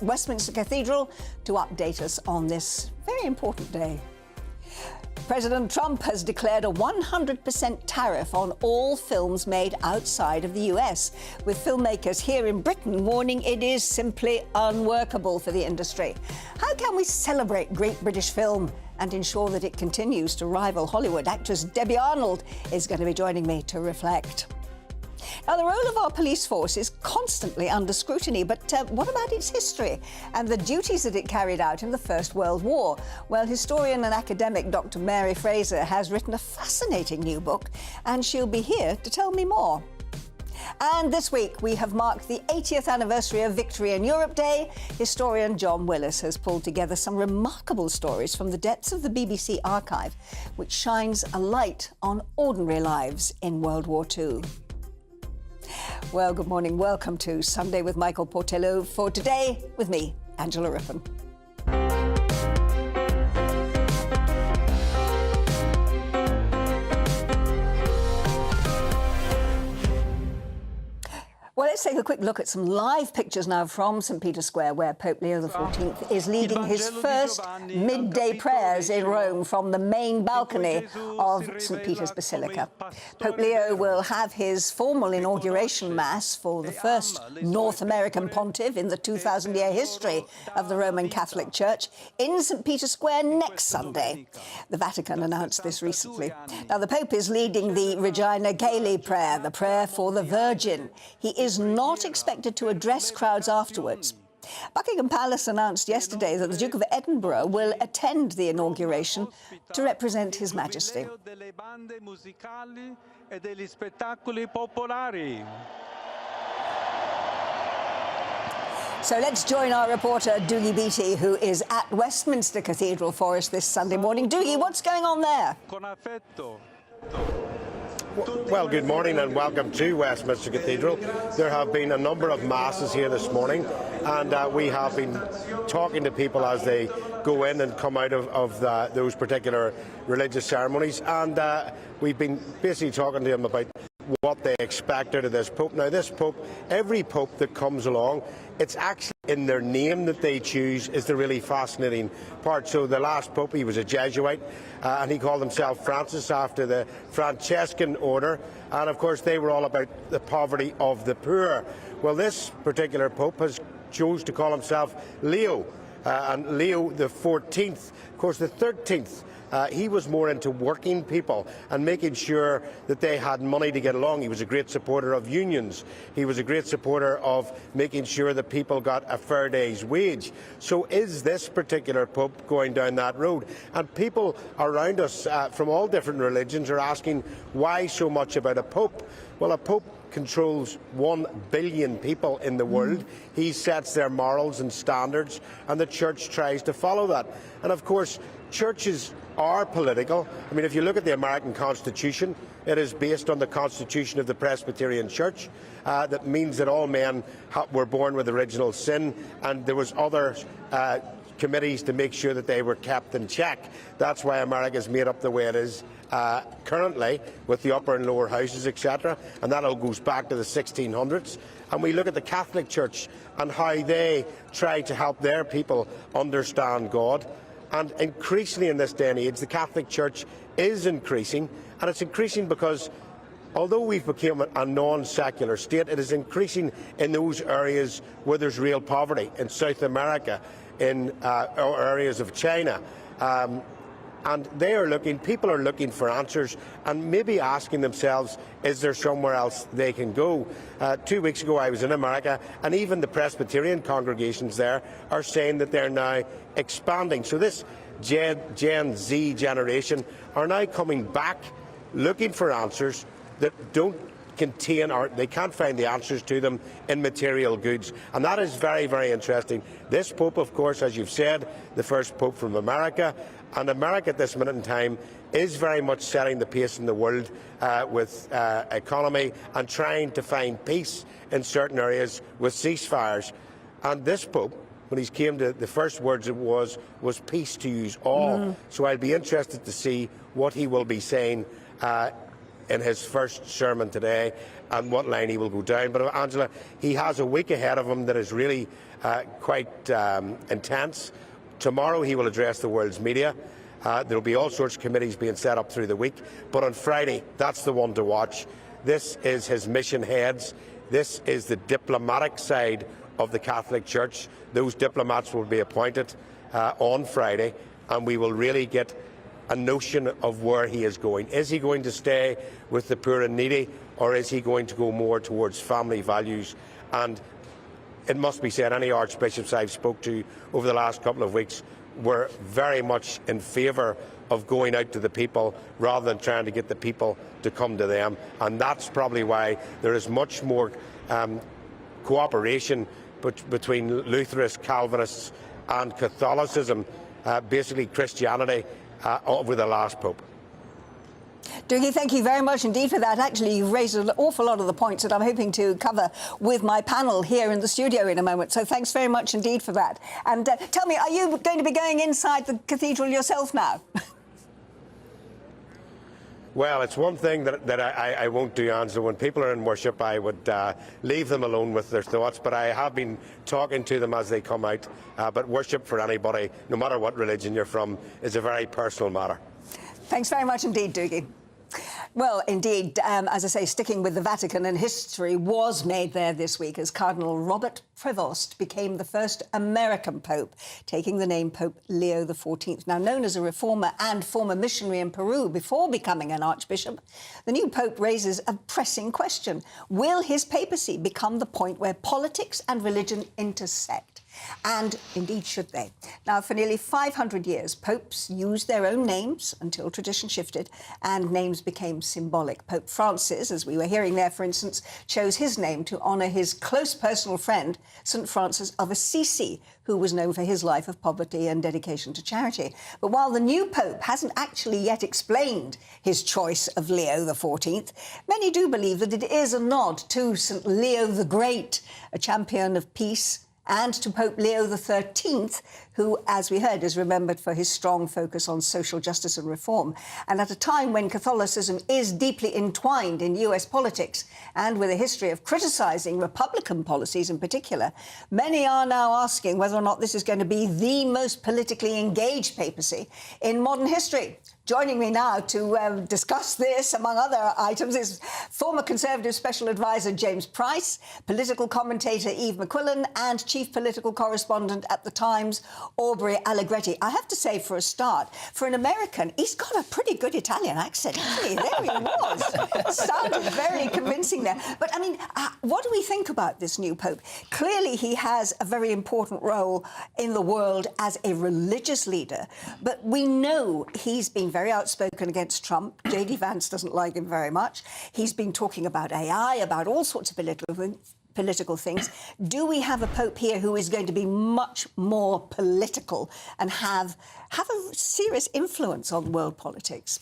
Westminster Cathedral to update us on this very important day. President Trump has declared a 100% tariff on all films made outside of the US, with filmmakers here in Britain warning it is simply unworkable for the industry. How can we celebrate great British film and ensure that it continues to rival Hollywood? Actress Debbie Arnold is going to be joining me to reflect. Now, the role of our police force is constantly under scrutiny, but what about its history and the duties that it carried out in the First World War? Well, historian and academic Dr. Mary Fraser has written a fascinating new book, and she'll be here to tell me more. And this week, we have marked the 80th anniversary of Victory in Europe Day. Historian John Willis has pulled together some remarkable stories from the depths of the BBC archive, which shines a light on ordinary lives in World War II. Well, good morning. Welcome to Sunday with Michael Portillo. For today, with me, Angela Rippon. Well, let's take a quick look at some live pictures now from St. Peter's Square, where Pope Leo XIV is leading his first midday prayers in Rome from the main balcony of St. Peter's Basilica. Pope Leo will have his formal inauguration mass for the first North American pontiff in the 2,000-year history of the Roman Catholic Church in St. Peter's Square next Sunday. The Vatican announced this recently. Now, the Pope is leading the Regina Caeli prayer, the prayer for the Virgin. He is not expected to address crowds afterwards. Buckingham Palace announced yesterday that the Duke of Edinburgh will attend the inauguration to represent His Majesty. So let's join our reporter Doogie Beattie, who is at Westminster Cathedral for us this Sunday morning. Doogie, what's going on there? Well, good morning and welcome to Westminster Cathedral. There have been a number of masses here this morning, and we have been talking to people as they go in and come out of those particular religious ceremonies, and we've been basically talking to them about what they expect out of this Pope. Now, this Pope, every Pope that comes along, it's actually in their name that they choose is the really fascinating part. So the last Pope, he was a Jesuit, and he called himself Francis after the Franciscan order, and of course they were all about the poverty of the poor. Well, this particular Pope has chose to call himself Leo, and Leo the 14th, of course the 13th, he was more into working people and making sure that they had money to get along. He was a great supporter of unions. He was a great supporter of making sure that people got a fair day's wage. So is this particular Pope going down that road? And people around us from all different religions are asking, why so much about a Pope? Well, a Pope controls 1 billion people in the world. He sets their morals and standards, and the Church tries to follow that. And of course, churches are political. I mean, if you look at the American Constitution, it is based on the Constitution of the Presbyterian Church. That means that all men were born with original sin, and there was other committees to make sure that they were kept in check. That's why America is made up the way it is currently, with the upper and lower houses, etc. And that all goes back to the 1600s. And we look at the Catholic Church and how they try to help their people understand God. And increasingly in this day and age, the Catholic Church is increasing, and it's increasing because although we've become a non-secular state, it is increasing in those areas where there's real poverty, in South America, in areas of China. And people are looking for answers and maybe asking themselves, is there somewhere else they can go? 2 weeks ago I was in America, and even the Presbyterian congregations there are saying that they're now expanding. So this Gen Z generation are now coming back looking for answers that don't contain, or they can't find the answers to them in material goods. And that is very, very interesting. This Pope, of course, as you've said, the first Pope from America, and America at this minute in time is very much setting the pace in the world with economy and trying to find peace in certain areas with ceasefires. And this Pope, when he came to the first words it was peace to use all. So I'll be interested to see what he will be saying in his first sermon today and what line he will go down. But Angela, he has a week ahead of him that is really quite intense. Tomorrow he will address the world's media. There will be all sorts of committees being set up through the week. But on Friday, that's the one to watch. This is his mission heads. This is the diplomatic side of the Catholic Church. Those diplomats will be appointed on Friday, and we will really get a notion of where he is going. Is he going to stay with the poor and needy, or is he going to go more towards family values? And it must be said, any archbishops I've spoke to over the last couple of weeks were very much in favour of going out to the people rather than trying to get the people to come to them. And that's probably why there is much more cooperation between Lutherans, Calvinists and Catholicism, basically Christianity, over the last Pope. Dougie, thank you very much indeed for that. Actually, you've raised an awful lot of the points that I'm hoping to cover with my panel here in the studio in a moment. So thanks very much indeed for that. And tell me, are you going to be going inside the cathedral yourself now? Well, it's one thing that I won't do, Angela. When people are in worship, I would leave them alone with their thoughts. But I have been talking to them as they come out. But worship for anybody, no matter what religion you're from, is a very personal matter. Thanks very much indeed, Dougie. Well, indeed, as I say, sticking with the Vatican, and history was made there this week as Cardinal Robert Prevost became the first American Pope, taking the name Pope Leo XIV. Now known as a reformer and former missionary in Peru before becoming an archbishop, the new Pope raises a pressing question. Will his papacy become the point where politics and religion intersect? And indeed should they. Now, for nearly 500 years, popes used their own names until tradition shifted and names became symbolic. Pope Francis, as we were hearing there, for instance, chose his name to honour his close personal friend, St Francis of Assisi, who was known for his life of poverty and dedication to charity. But while the new Pope hasn't actually yet explained his choice of Leo XIV, many do believe that it is a nod to St Leo the Great, a champion of peace, and to Pope Leo XIII, who, as we heard, is remembered for his strong focus on social justice and reform. And at a time when Catholicism is deeply entwined in US politics and with a history of criticising Republican policies in particular, many are now asking whether or not this is going to be the most politically engaged papacy in modern history. Joining me now to discuss this, among other items, is former Conservative Special Advisor James Price, political commentator Eve McQuillan, and Chief Political Correspondent at The Times, Aubrey Allegretti. I have to say, for a start, for an American, he's got a pretty good Italian accent, hasn't he? There he was. Sounded very convincing there. But, I mean, what do we think about this new Pope? Clearly, he has a very important role in the world as a religious leader, but we know he's been very outspoken against Trump. J.D. Vance doesn't like him very much. He's been talking about AI, about all sorts of political things. Do we have a Pope here who is going to be much more political and have a serious influence on world politics?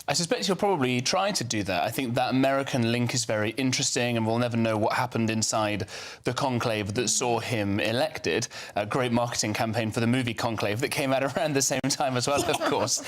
I suspect he'll probably try to do that. I think that American link is very interesting, and we'll never know what happened inside the conclave that saw him elected. A great marketing campaign for the movie Conclave that came out around the same time as well, of course.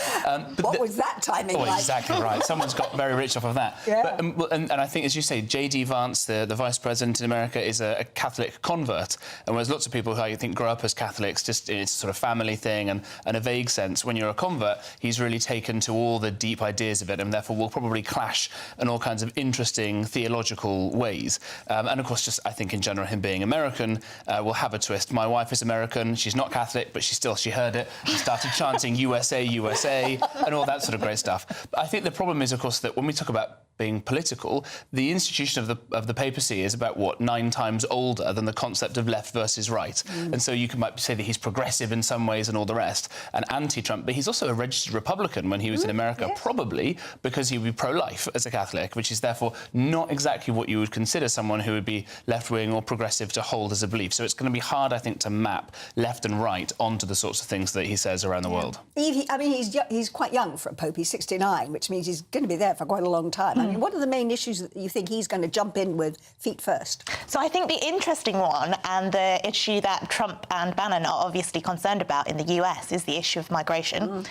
What was that timing like? Exactly right. Someone's got very rich off of that. Yeah. But, and I think, as you say, J.D. Vance, the vice president in America, is a Catholic convert. And whereas lots of people who I think grow up as Catholics, just it's a sort of family thing and a vague sense, when you're a convert, he's really taken to all the deep ideas of it, and therefore will probably clash in all kinds of interesting theological ways. And of course, just I think in general, him being American will have a twist. My wife is American. She's not Catholic, but she heard it and started chanting USA, USA, and all that sort of great stuff. But I think the problem is, of course, that when we talk about being political, the institution of the papacy is about, 9 times older than the concept of left versus right. And so you might say that he's progressive in some ways and all the rest, and anti-Trump, but he's also a registered Republican when he was in America, probably because he would be pro-life as a Catholic, which is therefore not exactly what you would consider someone who would be left-wing or progressive to hold as a belief. So it's going to be hard, I think, to map left and right onto the sorts of things that he says around the world. I mean, he's quite young for a pope. He's 69, which means he's going to be there for quite a long time. I mean, what are the main issues that you think he's going to jump in with feet first? So I think the interesting one, and the issue that Trump and Bannon are obviously concerned about in the US, is the issue of migration.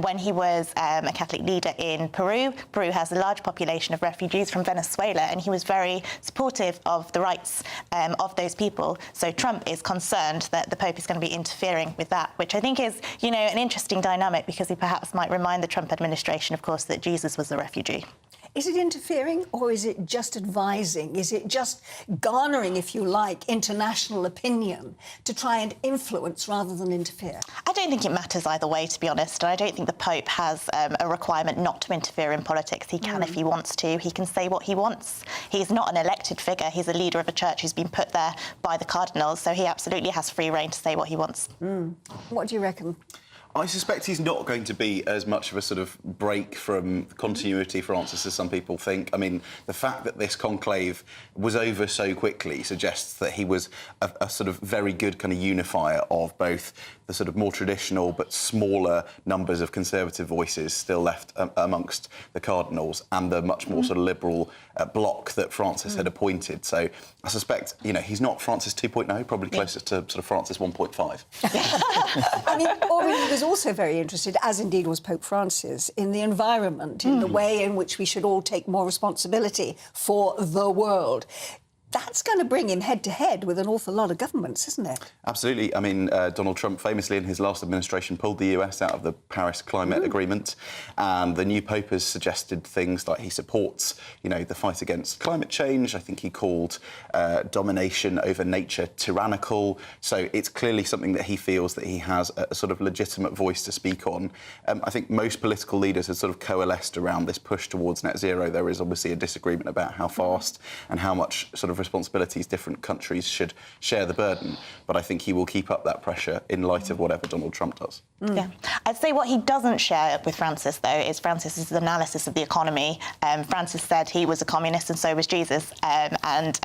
When he was a Catholic leader in Peru has a large population of refugees from Venezuela, and he was very supportive of the rights of those people. So Trump is concerned that the Pope is going to be interfering with that, which I think is, you know, an interesting dynamic, because he perhaps might remind the Trump administration, of course, that Jesus was a refugee. Is it interfering, or is it just advising? Is it just garnering, if you like, international opinion to try and influence rather than interfere? I don't think it matters either way, to be honest. And I don't think the Pope has a requirement not to interfere in politics. He can if he wants to. He can say what he wants. He's not an elected figure. He's a leader of a church who's been put there by the cardinals. So he absolutely has free rein to say what he wants. What do you reckon? I suspect he's not going to be as much of a sort of break from continuity, Francis, as some people think. I mean, the fact that this conclave was over so quickly suggests that he was a sort of very good kind of unifier of both the sort of more traditional but smaller numbers of conservative voices still left amongst the cardinals, and the much more sort of liberal bloc that Francis had appointed. So I suspect, you know, he's not Francis 2.0, probably closer to sort of Francis 1.5. I mean, Aubrey was also very interested, as indeed was Pope Francis, in the environment, in the way in which we should all take more responsibility for the world. That's going to bring him head-to-head with an awful lot of governments, isn't it? Absolutely. I mean, Donald Trump famously in his last administration pulled the US out of the Paris Climate Agreement, and the new Pope has suggested things like he supports, you know, the fight against climate change. I think he called domination over nature tyrannical. So it's clearly something that he feels that he has a sort of legitimate voice to speak on. I think most political leaders have sort of coalesced around this push towards net zero. There is obviously a disagreement about how fast and how much sort of responsibilities different countries should share the burden, but I think he will keep up that pressure in light of whatever Donald Trump does. Yeah, I'd say what he doesn't share with Francis, though, is Francis's analysis of the economy. Francis said he was a communist and so was Jesus, and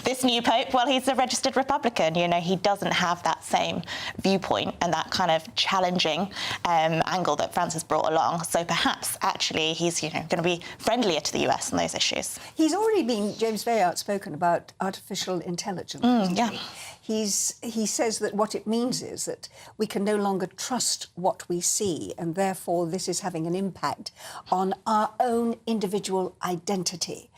this new Pope, well, he's a registered Republican. You know, he doesn't have that same viewpoint and that kind of challenging angle that Francis brought along. So perhaps actually he's, you know, going to be friendlier to the US on those issues. He's already been, James, very outspoken about artificial intelligence. Yeah. He says that what it means is that we can no longer trust what we see, and therefore this is having an impact on our own individual identity.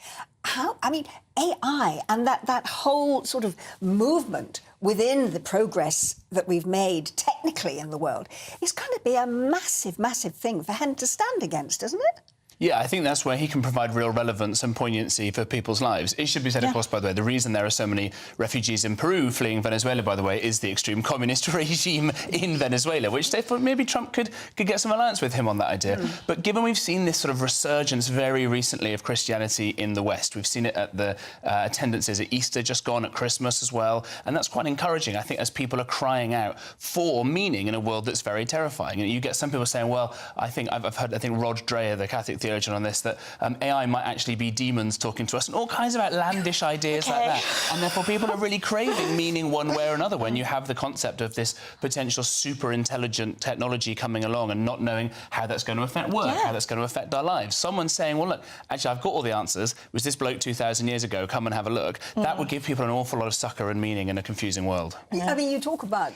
I mean, AI and that whole sort of movement within the progress that we've made technically in the world is going to be a massive, massive thing for him to stand against, isn't it? Yeah, I think that's where he can provide real relevance and poignancy for people's lives. It should be said, of course, by the way, the reason there are so many refugees in Peru fleeing Venezuela, by the way, is the extreme communist regime in Venezuela, which they thought maybe Trump could get some alliance with him on that idea. But given we've seen this sort of resurgence very recently of Christianity in the West, we've seen it at the attendances at Easter just gone, at Christmas as well, and that's quite encouraging, I think, as people are crying out for meaning in a world that's very terrifying. And you get some people saying, well, I've heard, I think Rod Dreher, the Catholic theologian, on this, that AI might actually be demons talking to us, and all kinds of outlandish ideas like that. And therefore people are really craving meaning one way or another when you have the concept of this potential super intelligent technology coming along and not knowing how that's going to affect work, how that's going to affect our lives. Someone saying, well, look, actually, I've got all the answers. It was this bloke 2,000 years ago, come and have a look. That would give people an awful lot of succour and meaning in a confusing world. I mean, you talk about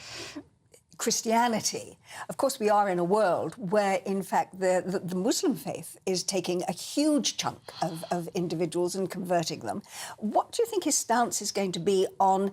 Christianity. Of course, we are in a world where, in fact, the Muslim faith is taking a huge chunk of individuals and converting them. What do you think his stance is going to be on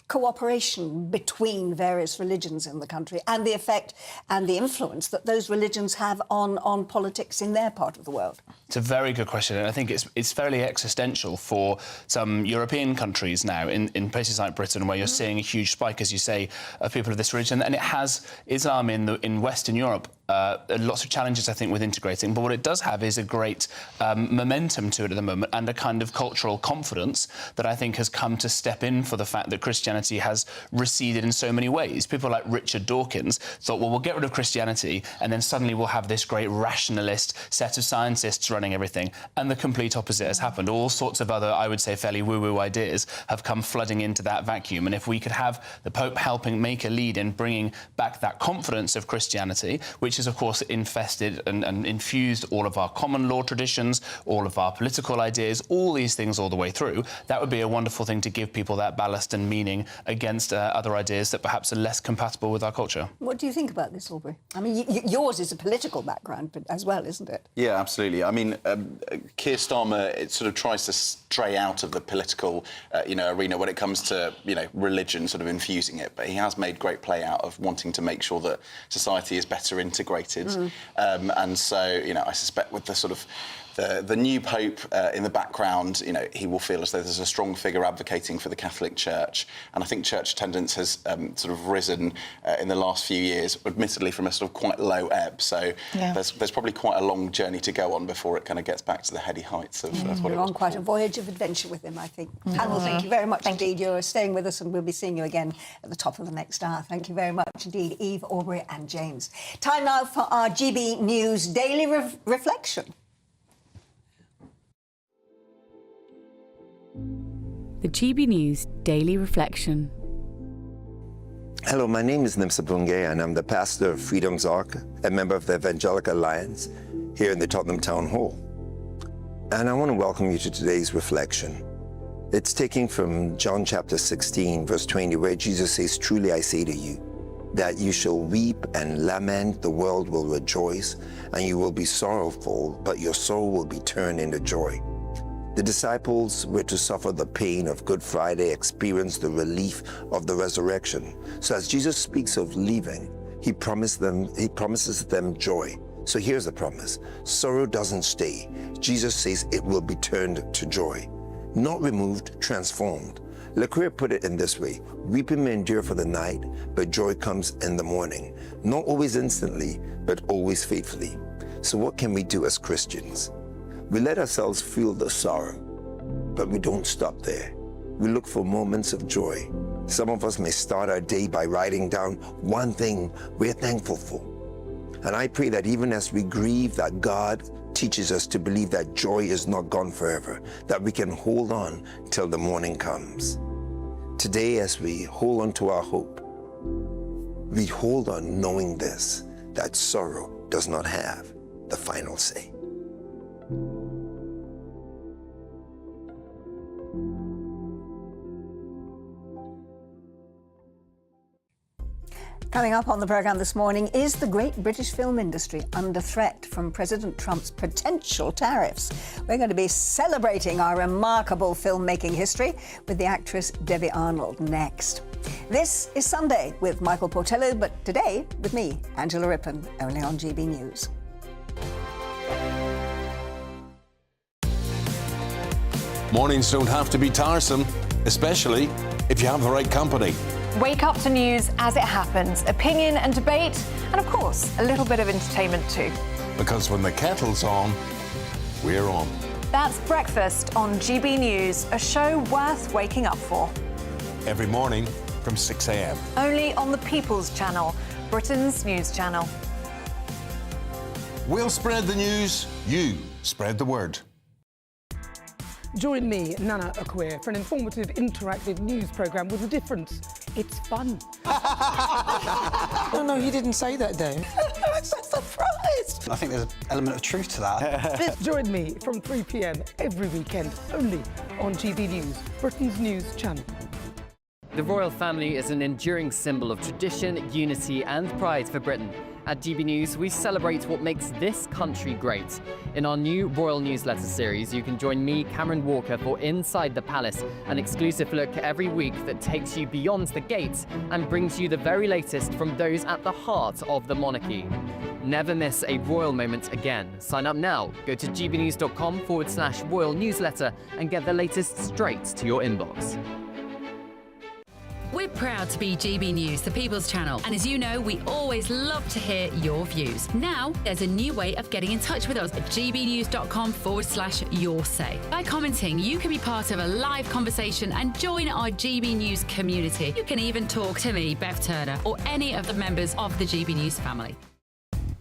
cooperation between various religions in the country and the effect and the influence that those religions have on politics in their part of the world? It's a very good question, and I think it's fairly existential for some European countries now, in places like Britain, where you're seeing a huge spike, as you say, of people of this religion, and it has Islam in Western Europe. Lots of challenges, I think, with integrating, but what it does have is a great momentum to it at the moment, and a kind of cultural confidence that I think has come to step in for the fact that Christianity has receded in so many ways. People like Richard Dawkins thought, well, we'll get rid of Christianity, and then suddenly we'll have this great rationalist set of scientists running everything, and the complete opposite has happened. All sorts of other, I would say, fairly woo-woo ideas have come flooding into that vacuum, and if we could have the Pope helping make a lead in bringing back that confidence of Christianity, which is has, of course, infested and infused all of our common law traditions, all of our political ideas, all these things all the way through. That would be a wonderful thing to give people that ballast and meaning against other ideas that perhaps are less compatible with our culture. What do you think about this, Aubrey? I mean, yours is a political background but as well, isn't it? Yeah, absolutely. I mean, Keir Starmer, it sort of tries to stray out of the political, arena when it comes to, religion, sort of infusing it. But he has made great play out of wanting to make sure that society is better integrated. And so, I suspect with the sort of the new Pope in the background, he will feel as though there's a strong figure advocating for the Catholic Church. And I think church attendance has sort of risen in the last few years, admittedly from a sort of quite low ebb. So there's probably quite a long journey to go on before it kind of gets back to the heady heights of what it was We're on quite a before. voyage of adventure with him, I think. Panel, thank you very much indeed. You're staying with us and we'll be seeing you again at the top of the next hour. Thank you very much indeed, Eve, Aubrey and James. Time now for our GB News Daily Reflection. The GB News Daily Reflection. Hello, my name is Nimsa Bungay and I'm the pastor of Freedom's Ark, a member of the Evangelical Alliance here in the Tottenham Town Hall. And I want to welcome you to today's reflection. It's taken from John chapter 16, verse 20, where Jesus says, "Truly I say to you, that you shall weep and lament, the world will rejoice, and you will be sorrowful, but your sorrow will be turned into joy." The disciples were to suffer the pain of Good Friday, experience the relief of the resurrection. So as Jesus speaks of leaving, he promises them joy. So here's the promise. Sorrow doesn't stay. Jesus says it will be turned to joy. Not removed, transformed. Leclerc put it in this way: weeping may endure for the night, but joy comes in the morning. Not always instantly, but always faithfully. So what can we do as Christians? We let ourselves feel the sorrow, but we don't stop there. We look for moments of joy. Some of us may start our day by writing down one thing we're thankful for. And I pray that even as we grieve, that God teaches us to believe that joy is not gone forever, that we can hold on till the morning comes. Today, as we hold on to our hope, we hold on knowing this, that sorrow does not have the final say. Coming up on the programme this morning, is the great British film industry under threat from President Trump's potential tariffs? We're going to be celebrating our remarkable filmmaking history with the actress Debbie Arnold next. This is Sunday with Michael Portillo, but today with me, Angela Rippon, only on GB News. Mornings don't have to be tiresome, especially if you have the right company. Wake up to news as it happens, opinion and debate, and of course, a little bit of entertainment too. Because when the kettle's on, we're on. That's Breakfast on GB News, a show worth waking up for. Every morning from 6 a.m. Only on the People's Channel, Britain's news channel. We'll spread the news, you spread the word. Join me, Nana Akwe, for an informative, interactive news programme with a difference. It's fun. No, he didn't say that, Dave. I'm so surprised. I think there's an element of truth to that. Join me from 3 p.m. every weekend, only on GB News, Britain's news channel. The royal family is an enduring symbol of tradition, unity and pride for Britain. At GB News, we celebrate what makes this country great. In our new royal newsletter series, you can join me, Cameron Walker, for Inside the Palace, an exclusive look every week that takes you beyond the gates and brings you the very latest from those at the heart of the monarchy. Never miss a royal moment again. Sign up now. Go to gbnews.com/royal newsletter and get the latest straight to your inbox. We're proud to be GB News, the People's Channel. And as you know, we always love to hear your views. Now, there's a new way of getting in touch with us at gbnews.com/your say. By commenting, you can be part of a live conversation and join our GB News community. You can even talk to me, Bev Turner, or any of the members of the GB News family.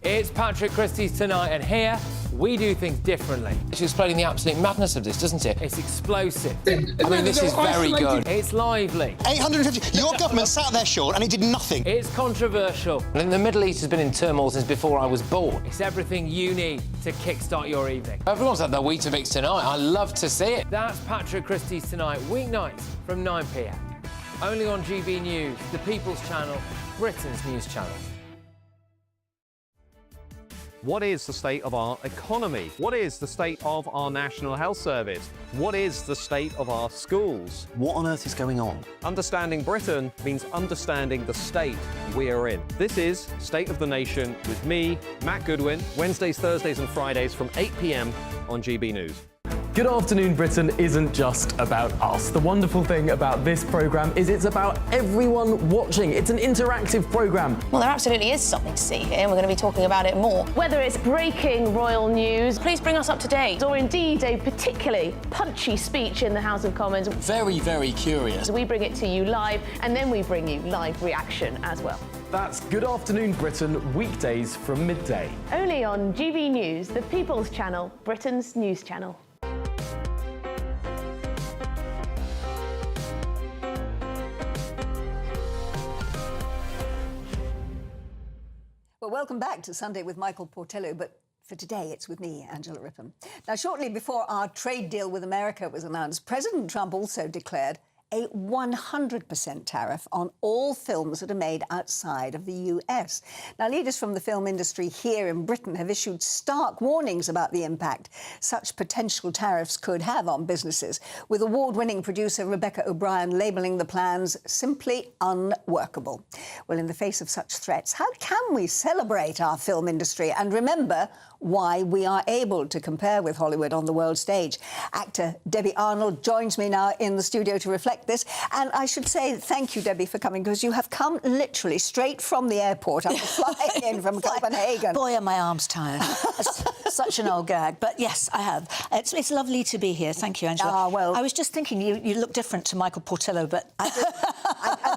It's Patrick Christie's Tonight, and here we do things differently. It's explaining the absolute madness of this, doesn't it? It's explosive. I mean, this is very good. It's lively. 850. Your government sat there, Sean, and it did nothing. It's controversial. And the Middle East has been in turmoil since before I was born. It's everything you need to kickstart your evening. Everyone's had their Weetabix tonight. I love to see it. That's Patrick Christie's Tonight, weeknights from 9 p.m. Only on GB News, the People's Channel, Britain's news channel. What is the state of our economy? What is the state of our National Health Service? What is the state of our schools? What on earth is going on? Understanding Britain means understanding the state we are in. This is State of the Nation with me, Matt Goodwin, Wednesdays, Thursdays and Fridays from 8 p.m. on GB News. Good Afternoon Britain isn't just about us. The wonderful thing about this programme is it's about everyone watching. It's an interactive programme. Well, there absolutely is something to see here, and we're going to be talking about it more. Whether it's breaking royal news, please bring us up to date, or indeed a particularly punchy speech in the House of Commons. Very, very curious. We bring it to you live, and then we bring you live reaction as well. That's Good Afternoon Britain, weekdays from midday. Only on GB News, the People's Channel, Britain's news channel. Well, welcome back to Sunday with Michael Portillo, but for today it's with me, Angela Rippon. Now, shortly before our trade deal with America was announced, President Trump also declared a 100% tariff on all films that are made outside of the US. Now, leaders from the film industry here in Britain have issued stark warnings about the impact such potential tariffs could have on businesses, with award-winning producer Rebecca O'Brien labelling the plans simply unworkable. Well, in the face of such threats, how can we celebrate our film industry and remember why we are able to compare with Hollywood on the world stage? Actor Debbie Arnold joins me now in the studio to reflect this. And I should say thank you, Debbie, for coming, because you have come literally straight from the airport. I'm flying in from Copenhagen. Boy, are my arms tired. Such an old gag. But yes, I have. It's lovely to be here. Thank you, Angela. Ah, well, I was just thinking you look different to Michael Portillo, but...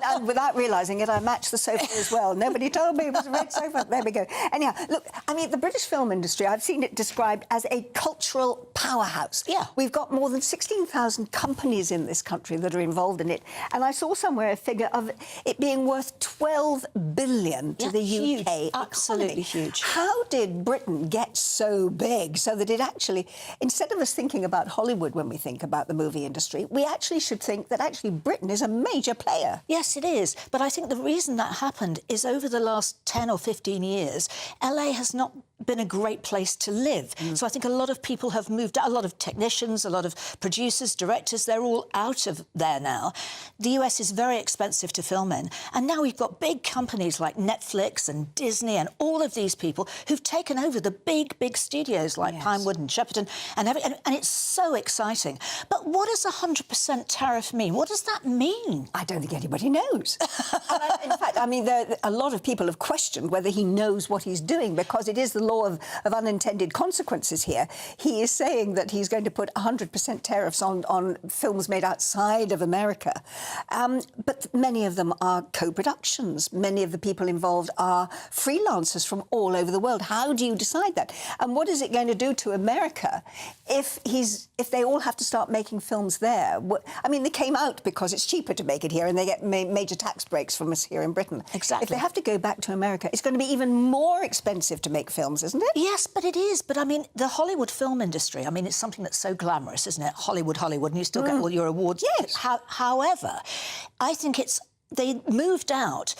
and without realising it, I matched the sofa as well. Nobody told me it was a red sofa. There we go. Anyhow, look, I mean, the British film industry, I've seen it described as a cultural powerhouse. Yeah. We've got more than 16,000 companies in this country that are involved in it. And I saw somewhere a figure of it being worth $12 billion to the huge, UK absolutely economy. huge. How did Britain get so big so that it actually, instead of us thinking about Hollywood when we think about the movie industry, we actually should think that actually Britain is a major player? Yes, it is. But I think the reason that happened is over the last 10 or 15 years, LA has not been a great place to live. So I think a lot of people have moved out, a lot of technicians, a lot of producers, directors, they're all out of there now. The US is very expensive to film in. And now we've got big companies like Netflix and Disney and all of these people who've taken over the big studios like Pinewood and Shepperton and it's so exciting. But what does 100% tariff mean? What does that mean? I don't think anybody knows. In fact, I mean, a lot of people have questioned whether he knows what he's doing, because it is the law of unintended consequences here. He is saying that he's going to put 100% tariffs on films made outside of America. But many of them are co-productions. Many of the people involved are freelancers from all over the world. How do you decide that? And what is it going to do to America if they all have to start making films there? I mean, they came out because it's cheaper to make it here and they get major tax breaks from us here in Britain. Exactly. If they have to go back to America, it's going to be even more expensive to make films, isn't it? Yes, but it is. But I mean, the Hollywood film industry, I mean, it's something that's so glamorous, isn't it? Hollywood, and you still get all your awards. Yes. However, I think they moved out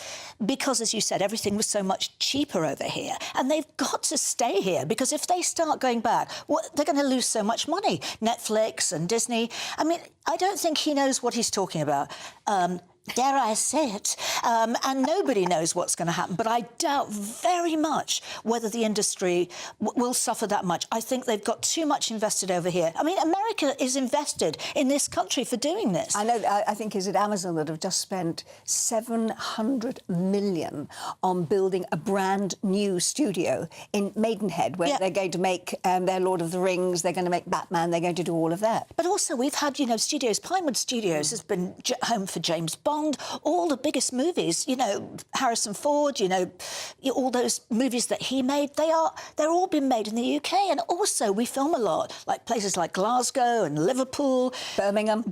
because, as you said, everything was so much cheaper over here. And they've got to stay here, because if they start going back, they're going to lose so much money. Netflix and Disney. I mean, I don't think he knows what he's talking about. Dare I say it? And nobody knows what's going to happen. But I doubt very much whether the industry will suffer that much. I think they've got too much invested over here. I mean, America is invested in this country for doing this. I know. I think, is it Amazon that have just spent $700 million on building a brand new studio in Maidenhead, where they're going to make their Lord of the Rings, they're going to make Batman, they're going to do all of that. But also, we've had, studios. Pinewood Studios has been home for James Bond. Bond, all the biggest movies, you know, Harrison Ford, you know, all those movies that he made, they're all been made in the UK. And also we film a lot, like places like Glasgow and Liverpool, Birmingham,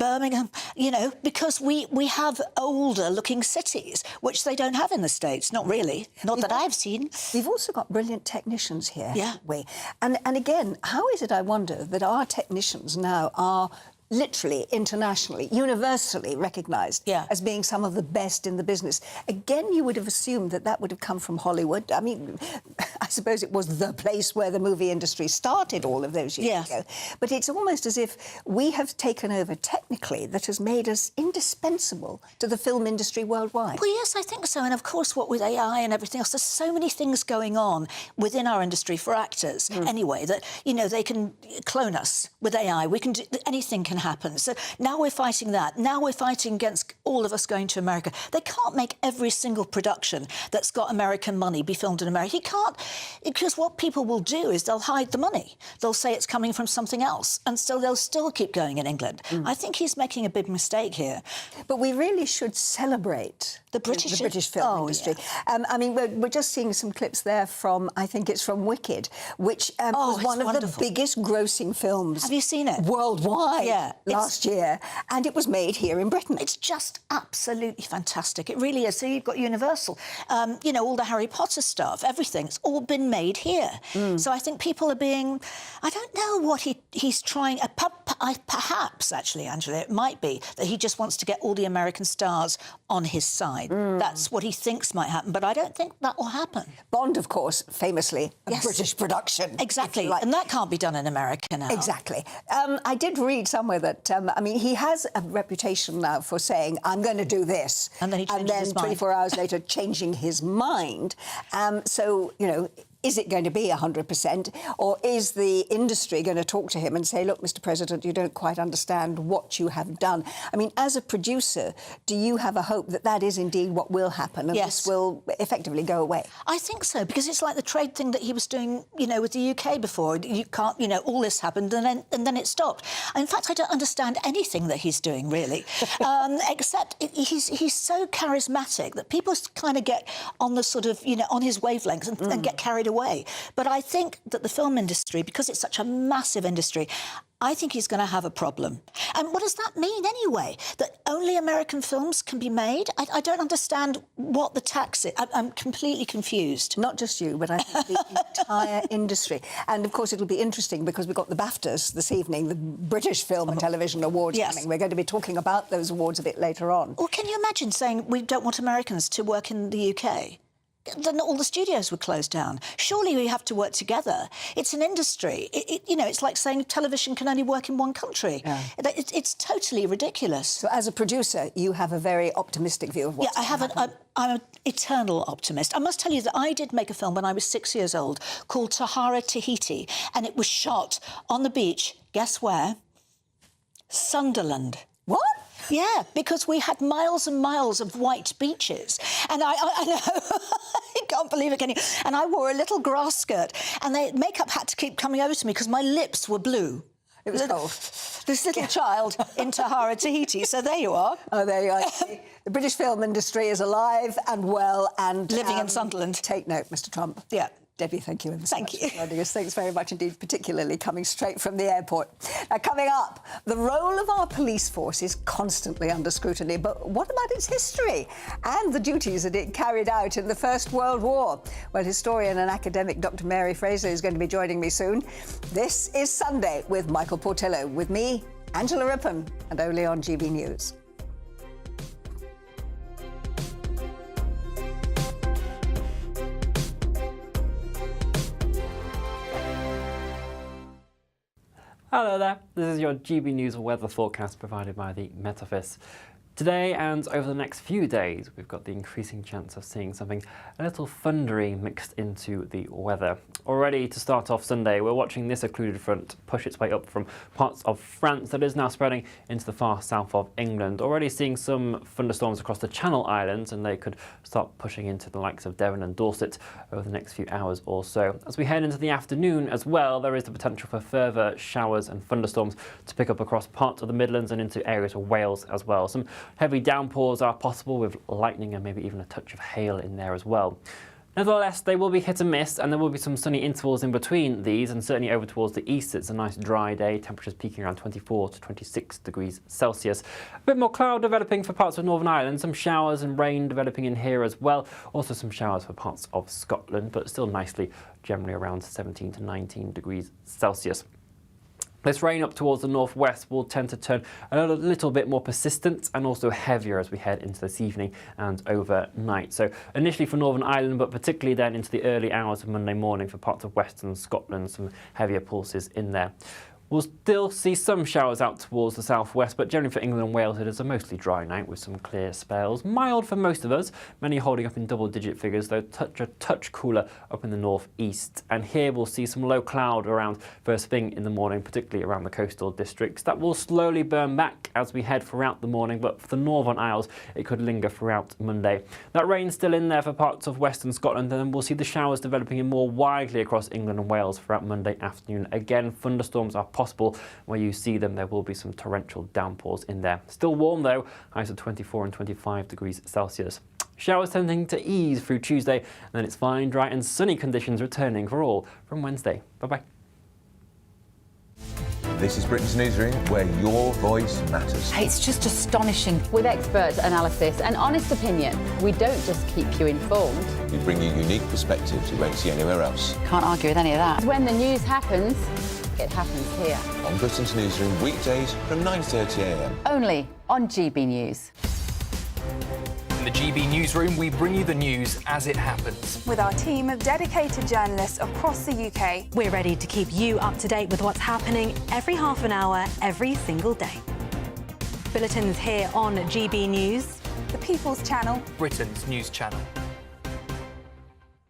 you know, because we have older looking cities, which they don't have in the States, not really, not that I've seen. We've also got brilliant technicians here, yeah. haven't we? And again, how is it, I wonder, that our technicians now are literally, internationally, universally recognised as being some of the best in the business? Again, you would have assumed that that would have come from Hollywood. I mean, I suppose it was the place where the movie industry started all of those years ago. But it's almost as if we have taken over technically that has made us indispensable to the film industry worldwide. Well, yes, I think so. And of course, what with AI and everything else, there's so many things going on within our industry for actors anyway, that, you know, they can clone us with AI. We can do, anything can happen. So now we're fighting that. Now we're fighting against all of us going to America. They can't make every single production that's got American money be filmed in America. You can't, because what people will do is they'll hide the money. They'll say it's coming from something else, and so they'll still keep going in England. I think he's making a big mistake here. But we really should celebrate the British film industry. I mean, we're just seeing some clips there from, I think it's from Wicked, which was one of the biggest grossing films. Have you seen it? Worldwide. Last year, and it was made here in Britain. It's just absolutely fantastic. It really is. So you've got Universal, you know, all the Harry Potter stuff, everything. It's all been made here. So I think people are being, I don't know what he's trying, perhaps, actually, Angela, it might be that he just wants to get all the American stars on his side. That's what he thinks might happen, but I don't think that will happen. Bond, of course, famously a British production. Exactly, and that can't be done in America now. Exactly. I did read somewhere that, I mean, he has a reputation now for saying, I'm going to do this. And then he changes his mind. 24 hours later, changing his mind. So, you know, is it going to be 100%, or is the industry going to talk to him and say, look, Mr. President, you don't quite understand what you have done? I mean, as a producer, do you have a hope that that is indeed what will happen and this will effectively go away? I think so, because it's like the trade thing that he was doing, you know, with the UK before. You can't, you know, all this happened and then it stopped. In fact, I don't understand anything that he's doing, really, except he's so charismatic that people kind of get on the sort of, you know, on his wavelength and get carried away. But I think that the film industry, because it's such a massive industry, I think he's going to have a problem. And what does that mean anyway? That only American films can be made? I don't understand what the tax is. I'm completely confused. Not just you, but I think the entire industry. And, of course, it'll be interesting because we've got the BAFTAs this evening, the British Film and Television Awards coming. We're going to be talking about those awards a bit later on. Well, can you imagine saying we don't want Americans to work in the UK? Then all the studios would close down. Surely we have to work together. It's an industry. You know, it's like saying television can only work in one country. It's totally ridiculous. So as a producer, you have a very optimistic view of what's I'm an eternal optimist. I must tell you that I did make a film when I was 6 years old called Tahara, Tahiti, and it was shot on the beach. Guess where? Sunderland. What? Yeah, because we had miles and miles of white beaches. And I know, I can't believe it, can you? And I wore a little grass skirt, and the makeup had to keep coming over to me because my lips were blue. It was cold. This little child in Tahara, Tahiti. So there you are. Oh, there you are. The British film industry is alive and well and living in Sunderland. Take note, Mr. Trump. Yeah. Debbie, thank you ever so much for joining us. Thanks very much indeed, particularly coming straight from the airport. Now, coming up, the role of our police force is constantly under scrutiny, but what about its history and the duties that it carried out in the First World War? Well, historian and academic Dr. Mary Fraser is going to be joining me soon. This is Sunday with Michael Portillo, with me, Angela Rippon, and only on GB News. Hello there, this is your GB News weather forecast provided by the Met Office. Today and over the next few days, we've got the increasing chance of seeing something a little thundery mixed into the weather. Already to start off Sunday, we're watching this occluded front push its way up from parts of France that is now spreading into the far south of England. Already seeing some thunderstorms across the Channel Islands, and they could start pushing into the likes of Devon and Dorset over the next few hours or so. As we head into the afternoon as well, there is the potential for further showers and thunderstorms to pick up across parts of the Midlands and into areas of Wales as well. Some Heavy downpours are possible with lightning and maybe even a touch of hail in there as well. Nevertheless, they will be hit and miss, and there will be some sunny intervals in between these, and certainly over towards the east it's a nice dry day, temperatures peaking around 24 to 26 degrees Celsius. A bit more cloud developing for parts of Northern Ireland, some showers and rain developing in here as well, also some showers for parts of Scotland, but still nicely, generally around 17 to 19 degrees Celsius. This rain up towards the northwest will tend to turn a little bit more persistent and also heavier as we head into this evening and overnight. So initially for Northern Ireland, but particularly then into the early hours of Monday morning for parts of western Scotland, some heavier pulses in there. We'll still see some showers out towards the southwest, but generally for England and Wales it is a mostly dry night with some clear spells. Mild for most of us, many holding up in double-digit figures, though a touch cooler up in the northeast. And here we'll see some low cloud around first thing in the morning, particularly around the coastal districts. That will slowly burn back as we head throughout the morning, but for the Northern Isles it could linger throughout Monday. That rain's still in there for parts of western Scotland, and then we'll see the showers developing in more widely across England and Wales throughout Monday afternoon. Again, thunderstorms are possible. Where you see them, there will be some torrential downpours in there. Still warm though, highs of 24 and 25 degrees Celsius. Showers tending to ease through Tuesday, and then it's fine, dry and sunny conditions returning for all from Wednesday. Bye-bye. This is Britain's Newsroom, where your voice matters. It's just astonishing. With expert analysis and honest opinion, we don't just keep you informed. We bring you unique perspectives you won't see anywhere else. Can't argue with any of that. When the news happens, it happens here. On Britain's Newsroom, weekdays from 9:30 a.m. Only on GB News. In the GB Newsroom, we bring you the news as it happens. With our team of dedicated journalists across the UK, we're ready to keep you up to date with what's happening every half an hour, every single day. Bulletins here on GB News, the People's Channel, Britain's news channel.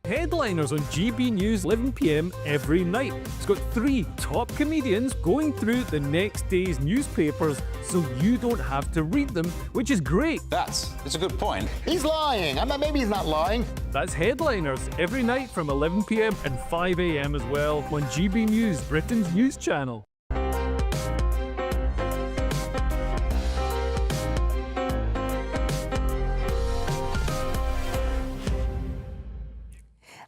Headliners on GB News 11 p.m. every night. It's got 3 top comedians going through the next day's newspapers so you don't have to read them, which is great. That's a good point. He's lying. Maybe he's not lying. That's Headliners every night from 11 p.m. and 5 a.m. as well on GB News, Britain's news channel.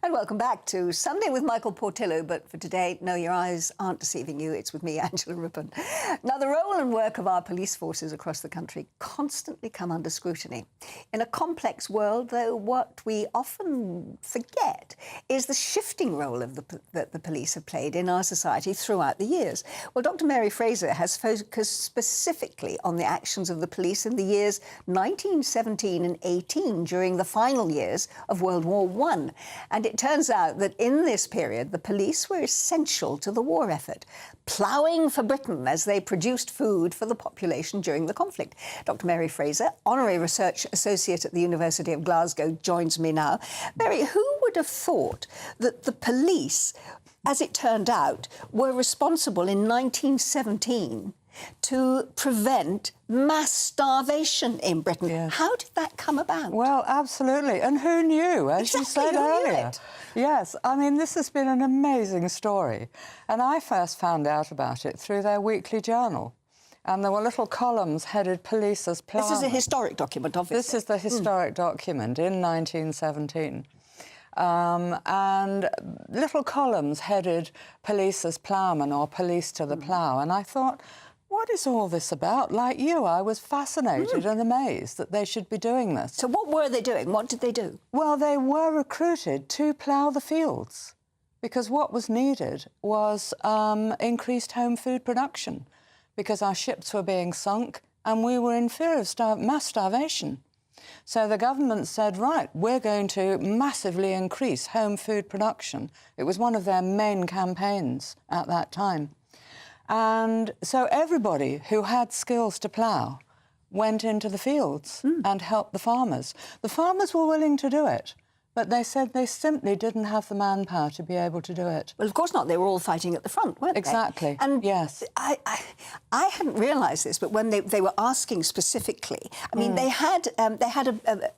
And welcome back to Sunday with Michael Portillo. But for today, no, your eyes aren't deceiving you. It's with me, Angela Rippon. Now, the role and work of our police forces across the country constantly come under scrutiny. In a complex world, though, what we often forget is the shifting role of that the police have played in our society throughout the years. Well, Dr. Mary Fraser has focused specifically on the actions of the police in the years 1917 and 18 during the final years of World War I. And it turns out that in this period, the police were essential to the war effort, ploughing for Britain as they produced food for the population during the conflict. Dr. Mary Fraser, Honorary Research Associate at the University of Glasgow, joins me now. Mary, who would have thought that the police, as it turned out, were responsible in 1917 to prevent mass starvation in Britain? Yes. How did that come about? Well, absolutely. And who knew, as you said earlier? Yes, this has been an amazing story. And I first found out about it through their weekly journal. And there were little columns headed Police as Plowmen. This is a historic document, obviously. This is the historic document in 1917. And little columns headed Police as Plowmen or Police to the Plough. And I thought, what is all this about? Like you, I was fascinated and amazed that they should be doing this. So what were they doing? What did they do? Well, they were recruited to plough the fields because what was needed was increased home food production because our ships were being sunk and we were in fear of mass starvation. So the government said, right, we're going to massively increase home food production. It was one of their main campaigns at that time. And so everybody who had skills to plough went into the fields and helped the farmers. The farmers were willing to do it. But they said they simply didn't have the manpower to be able to do it. Well, of course not. They were all fighting at the front, weren't they? Exactly. And yes. I hadn't realised this, but when they were asking specifically, I mean, they had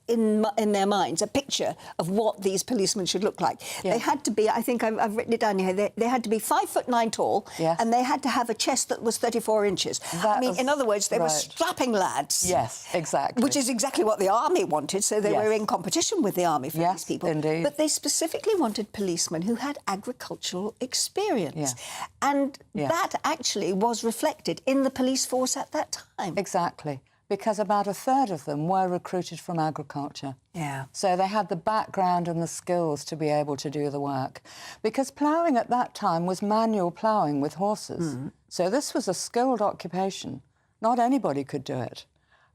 in their minds a picture of what these policemen should look like. Yeah. They had to be, I think I've written it down here, they had to be 5'9" tall, and they had to have a chest that was 34 inches. I mean, in other words, they were strapping lads. Yes, exactly. Which is exactly what the army wanted, so they were in competition with the army for these people. Indeed. But they specifically wanted policemen who had agricultural experience. And that actually was reflected in the police force at that time. Exactly. Because about a third of them were recruited from agriculture. Yeah. So they had the background and the skills to be able to do the work. Because ploughing at that time was manual ploughing with horses. So this was a skilled occupation. Not anybody could do it.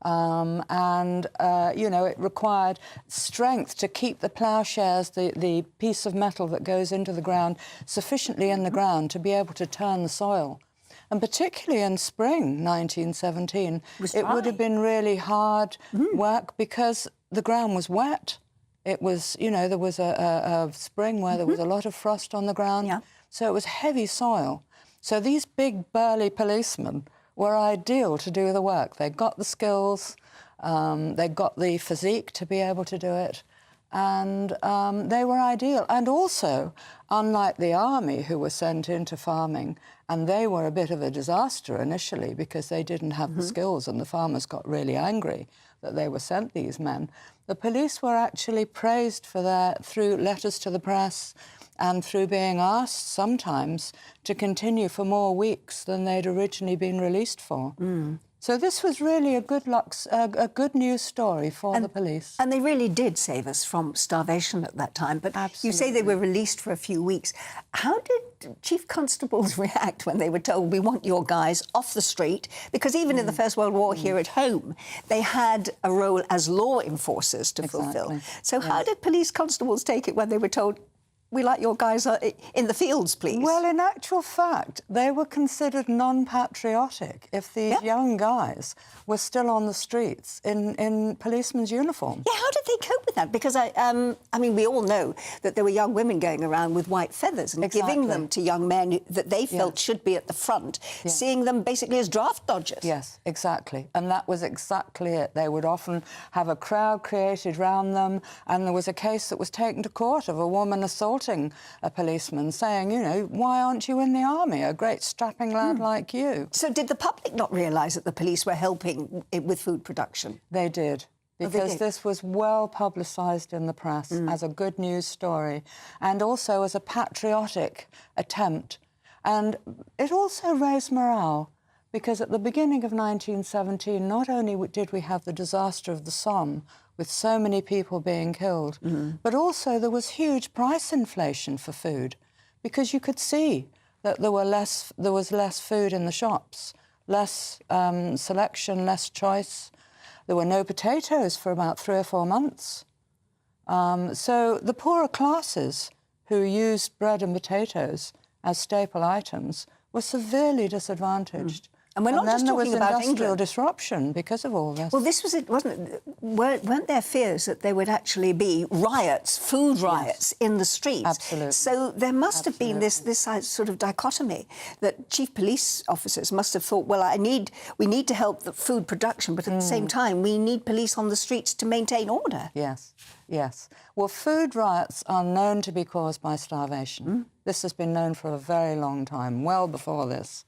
You know, it required strength to keep the ploughshares, the piece of metal that goes into the ground, sufficiently in the ground to be able to turn the soil. And particularly in spring 1917, it would have been really hard work because the ground was wet. It was, you know, there was a spring where there was a lot of frost on the ground. So it was heavy soil. So these big burly policemen were ideal to do the work. They got the skills, they got the physique to be able to do it, and they were ideal. And also, unlike the army who were sent into farming, and they were a bit of a disaster initially because they didn't have the skills and the farmers got really angry that they were sent these men, the police were actually praised for their, through letters to the press, and through being asked sometimes to continue for more weeks than they'd originally been released for. So this was really a good news story for the police. And they really did save us from starvation at that time. But you say they were released for a few weeks. How did chief constables react when they were told, we want your guys off the street? Because even in the First World War here at home, they had a role as law enforcers to fulfil. So how did police constables take it when they were told, we like your guys in the fields, please? Well, in actual fact, they were considered non-patriotic if these young guys were still on the streets in policemen's uniform. Yeah, how did they cope with that? Because, I mean, we all know that there were young women going around with white feathers and giving them to young men that they felt should be at the front, seeing them basically as draft dodgers. Yes, exactly. And that was exactly it. They would often have a crowd created round them, and there was a case that was taken to court of a woman assaulting a policeman, saying, you know, why aren't you in the army? A great strapping lad like you. So did the public not realise that the police were helping with food production? They did. Because this was well publicised in the press as a good news story and also as a patriotic attempt. And it also raised morale because at the beginning of 1917, not only did we have the disaster of the Somme, with so many people being killed, but also there was huge price inflation for food because you could see that there was less food in the shops, less selection, less choice. There were no potatoes for about 3 or 4 months. So the poorer classes who used bread and potatoes as staple items were severely disadvantaged. And we're not just talking about industrial disruption because of all this. Well, this was it, wasn't it? Weren't there fears that there would actually be riots, food riots in the streets? Absolutely. So there must have been this sort of dichotomy that chief police officers must have thought, well, we need to help the food production, but at the same time, we need police on the streets to maintain order. Yes, yes. Well, food riots are known to be caused by starvation. This has been known for a very long time, well before this.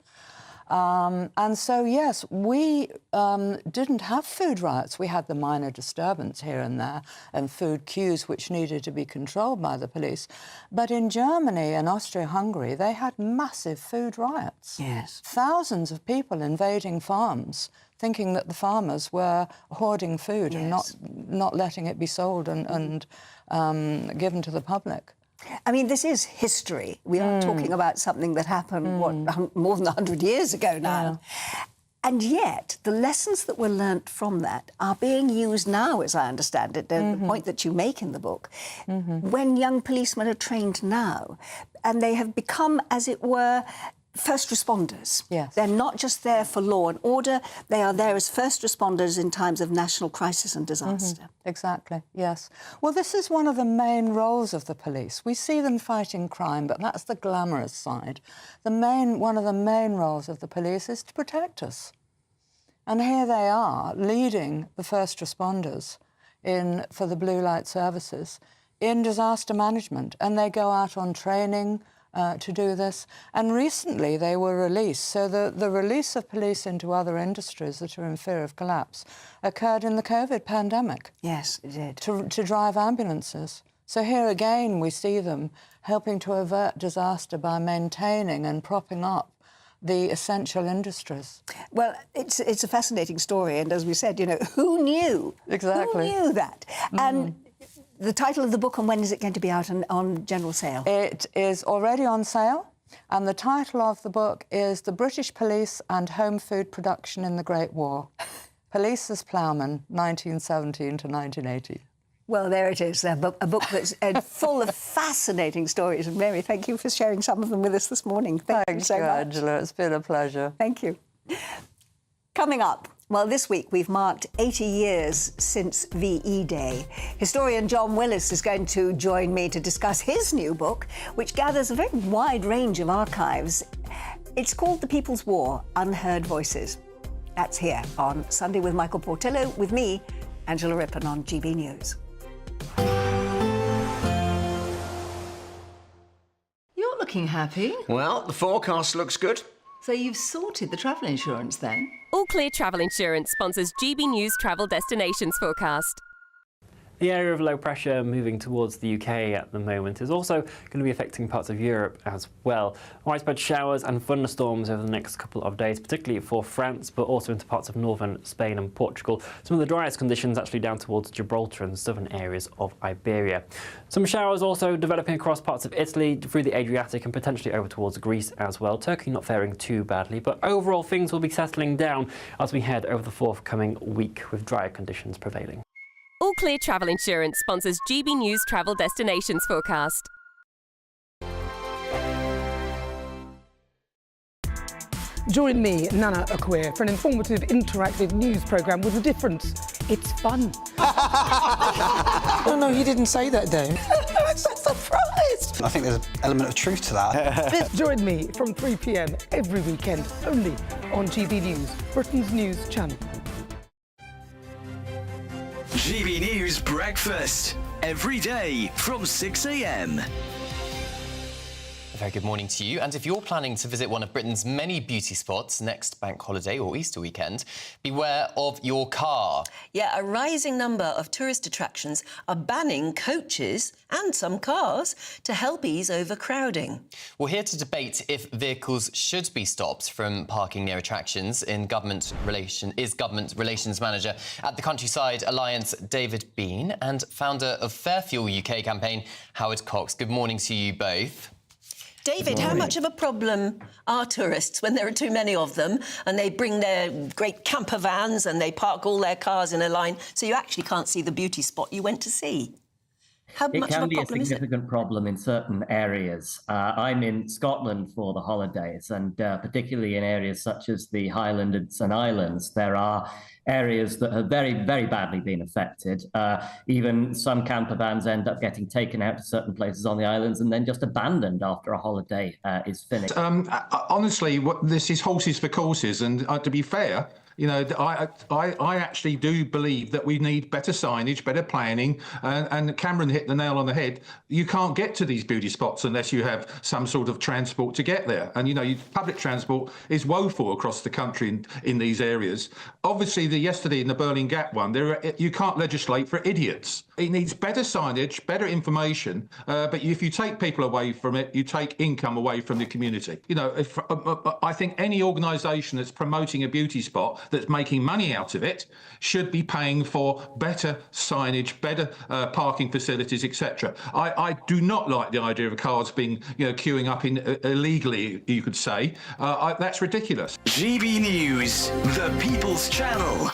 And so, yes, we didn't have food riots. We had the minor disturbance here and there and food queues which needed to be controlled by the police. But in Germany and Austria-Hungary, they had massive food riots. Yes. Thousands of people invading farms, thinking that the farmers were hoarding food and not letting it be sold and given to the public. I mean, this is history. We are talking about something that happened, more than 100 years ago now. And yet, the lessons that were learnt from that are being used now, as I understand it, the point that you make in the book, when young policemen are trained now, and they have become, as it were, first responders. Yes. They're not just there for law and order, they are there as first responders in times of national crisis and disaster. Exactly, yes. Well, this is one of the main roles of the police. We see them fighting crime, but that's the glamorous side. One of the main roles of the police is to protect us. And here they are, leading the first responders for the blue light services in disaster management, and they go out on training to do this. And recently they were released. So the release of police into other industries that are in fear of collapse occurred in the COVID pandemic. Yes, it did. To drive ambulances. So here again we see them helping to avert disaster by maintaining and propping up the essential industries. Well, it's a fascinating story, and as we said, you know, who knew? Exactly. Who knew that? And the title of the book, and when is it going to be out on general sale? It is already on sale, and the title of the book is The British Police and Home Food Production in the Great War. Police as Plowmen, 1917 to 1980. Well, there it is, a book that's full of fascinating stories. And Mary, thank you for sharing some of them with us this morning. Thank you so much. Angela. It's been a pleasure. Thank you. Coming up, well, this week we've marked 80 years since VE Day. Historian John Willis is going to join me to discuss his new book, which gathers a very wide range of archives. It's called The People's War, Unheard Voices. That's here on Sunday with Michael Portillo, with me, Angela Rippon, on GB News. You're looking happy. Well, the forecast looks good. So you've sorted the travel insurance then? All Clear Travel Insurance sponsors GB News Travel Destinations Forecast. The area of low pressure moving towards the UK at the moment is also going to be affecting parts of Europe as well. Widespread showers and thunderstorms over the next couple of days, particularly for France, but also into parts of northern Spain and Portugal. Some of the driest conditions actually down towards Gibraltar and southern areas of Iberia. Some showers also developing across parts of Italy, through the Adriatic and potentially over towards Greece as well. Turkey not faring too badly, but overall things will be settling down as we head over the forthcoming week with drier conditions prevailing. All Clear Travel Insurance sponsors GB News Travel Destinations Forecast. Join me, Nana Akwe, for an informative, interactive news programme with a difference. It's fun. No, he didn't say that, Dave. I'm so surprised. I think there's an element of truth to that. Join me from 3 p.m. every weekend, only on GB News, Britain's news channel. GB News Breakfast, every day from 6 a.m. A very good morning to you. And if you're planning to visit one of Britain's many beauty spots next bank holiday or Easter weekend, beware of your car. Yeah, a rising number of tourist attractions are banning coaches and some cars to help ease overcrowding. We're here to debate if vehicles should be stopped from parking near attractions. Government Relations Manager at the Countryside Alliance, David Bean, and founder of Fair Fuel UK campaign, Howard Cox. Good morning to you both. David, how much of a problem are tourists when there are too many of them and they bring their great camper vans and they park all their cars in a line so you actually can't see the beauty spot you went to see? How much of a problem is it? It can be a significant problem in certain areas. I'm in Scotland for the holidays, and particularly in areas such as the Highlands and Islands, there are areas that have very, very badly been affected. Even some camper vans end up getting taken out to certain places on the islands and then just abandoned after a holiday is finished. Honestly, this is horses for courses, and to be fair, you know, I actually do believe that we need better signage, better planning, and Cameron hit the nail on the head. You can't get to these beauty spots unless you have some sort of transport to get there. And, you know, public transport is woeful across the country in these areas. Obviously, yesterday in the Berlin Gap one, you can't legislate for idiots. It needs better signage, better information, but if you take people away from it, you take income away from the community. You know, I think any organisation that's promoting a beauty spot that's making money out of it should be paying for better signage, better parking facilities, etc. I do not like the idea of cars being, you know, queuing up illegally, you could say. That's ridiculous. GB News, the People's Channel.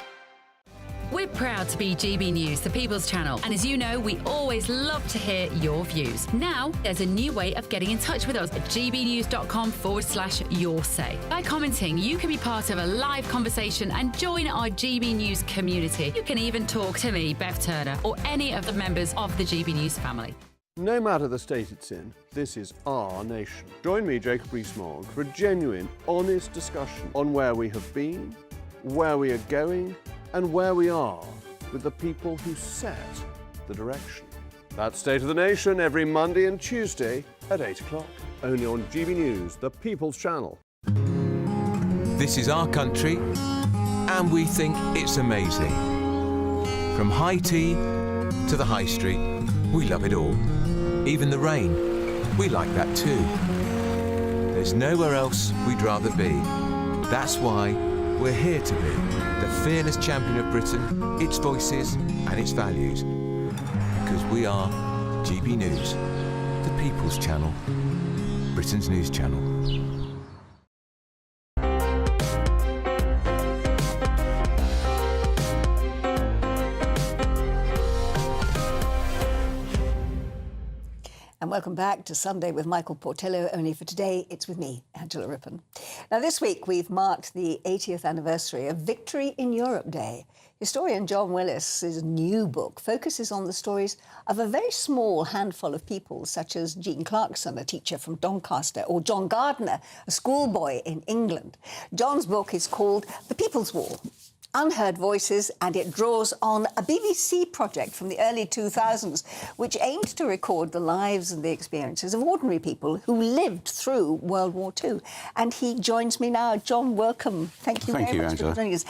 We're proud to be GB News, the People's Channel, and as you know, we always love to hear your views. Now, there's a new way of getting in touch with us at gbnews.com/yoursay. By commenting, you can be part of a live conversation and join our GB News community. You can even talk to me, Bev Turner, or any of the members of the GB News family. No matter the state it's in, this is our nation. Join me, Jacob Rees-Mogg, for a genuine, honest discussion on where we have been, where we are going, and where we are with the people who set the direction. That's State of the Nation every Monday and Tuesday at 8 o'clock, only on GB News, the People's Channel. This is our country, and we think it's amazing. From high tea to the high street, we love it all. Even the rain, we like that too. There's nowhere else we'd rather be. That's why we're here to be the fearless champion of Britain, its voices and its values. Because we are GB News, the People's Channel, Britain's news channel. And welcome back to Sunday with Michael Portillo. Only for today, it's with me, Angela Rippon. Now, this week, we've marked the 80th anniversary of Victory in Europe Day. Historian John Willis's new book focuses on the stories of a very small handful of people, such as Jean Clarkson, a teacher from Doncaster, or John Gardner, a schoolboy in England. John's book is called The People's War: Unheard Voices, and it draws on a BBC project from the early 2000s, which aimed to record the lives and the experiences of ordinary people who lived through World War II. And he joins me now. John, welcome. Thank you very much for joining us.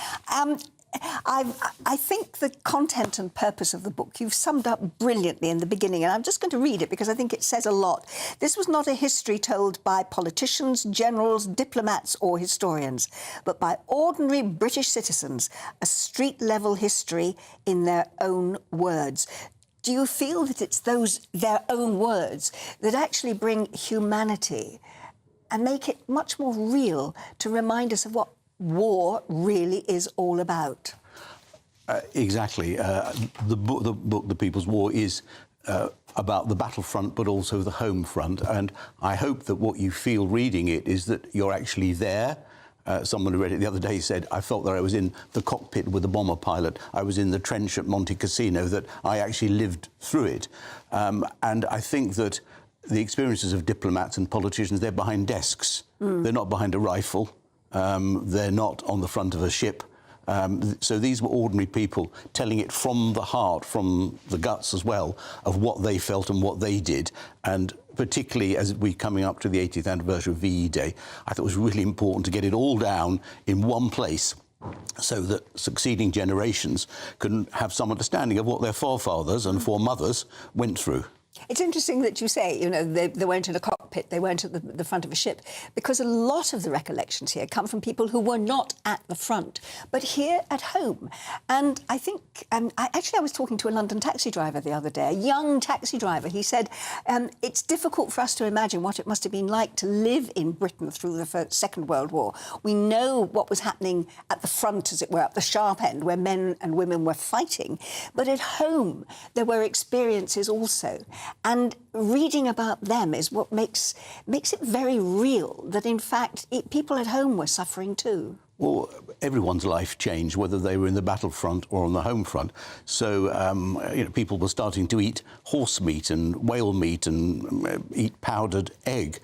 I think the content and purpose of the book you've summed up brilliantly in the beginning, and I'm just going to read it because I think it says a lot. This was not a history told by politicians, generals, diplomats or historians, but by ordinary British citizens, a street-level history in their own words. Do you feel that it's their own words that actually bring humanity and make it much more real to remind us of what war really is all about? Exactly. The book, The People's War, is about the battlefront, but also the home front. And I hope that what you feel reading it is that you're actually there. Someone who read it the other day said, I felt that I was in the cockpit with the bomber pilot. I was in the trench at Monte Cassino, that I actually lived through it. And I think that the experiences of diplomats and politicians, they're behind desks. They're not behind a rifle. They're not on the front of a ship. So these were ordinary people telling it from the heart, from the guts as well, of what they felt and what they did. And particularly as we're coming up to the 80th anniversary of VE Day, I thought it was really important to get it all down in one place so that succeeding generations can have some understanding of what their forefathers and foremothers went through. It's interesting that you say, you know, they weren't in a cockpit, they weren't at the front of a ship, because a lot of the recollections here come from people who were not at the front, but here at home. And I think, I was talking to a London taxi driver the other day, a young taxi driver. He said, it's difficult for us to imagine what it must have been like to live in Britain through the Second World War. We know what was happening at the front, as it were, at the sharp end, where men and women were fighting. But at home, there were experiences also. And reading about them is what makes it very real, that in fact people at home were suffering too. Well, everyone's life changed, whether they were in the battlefront or on the home front. So, people were starting to eat horse meat and whale meat and eat powdered egg.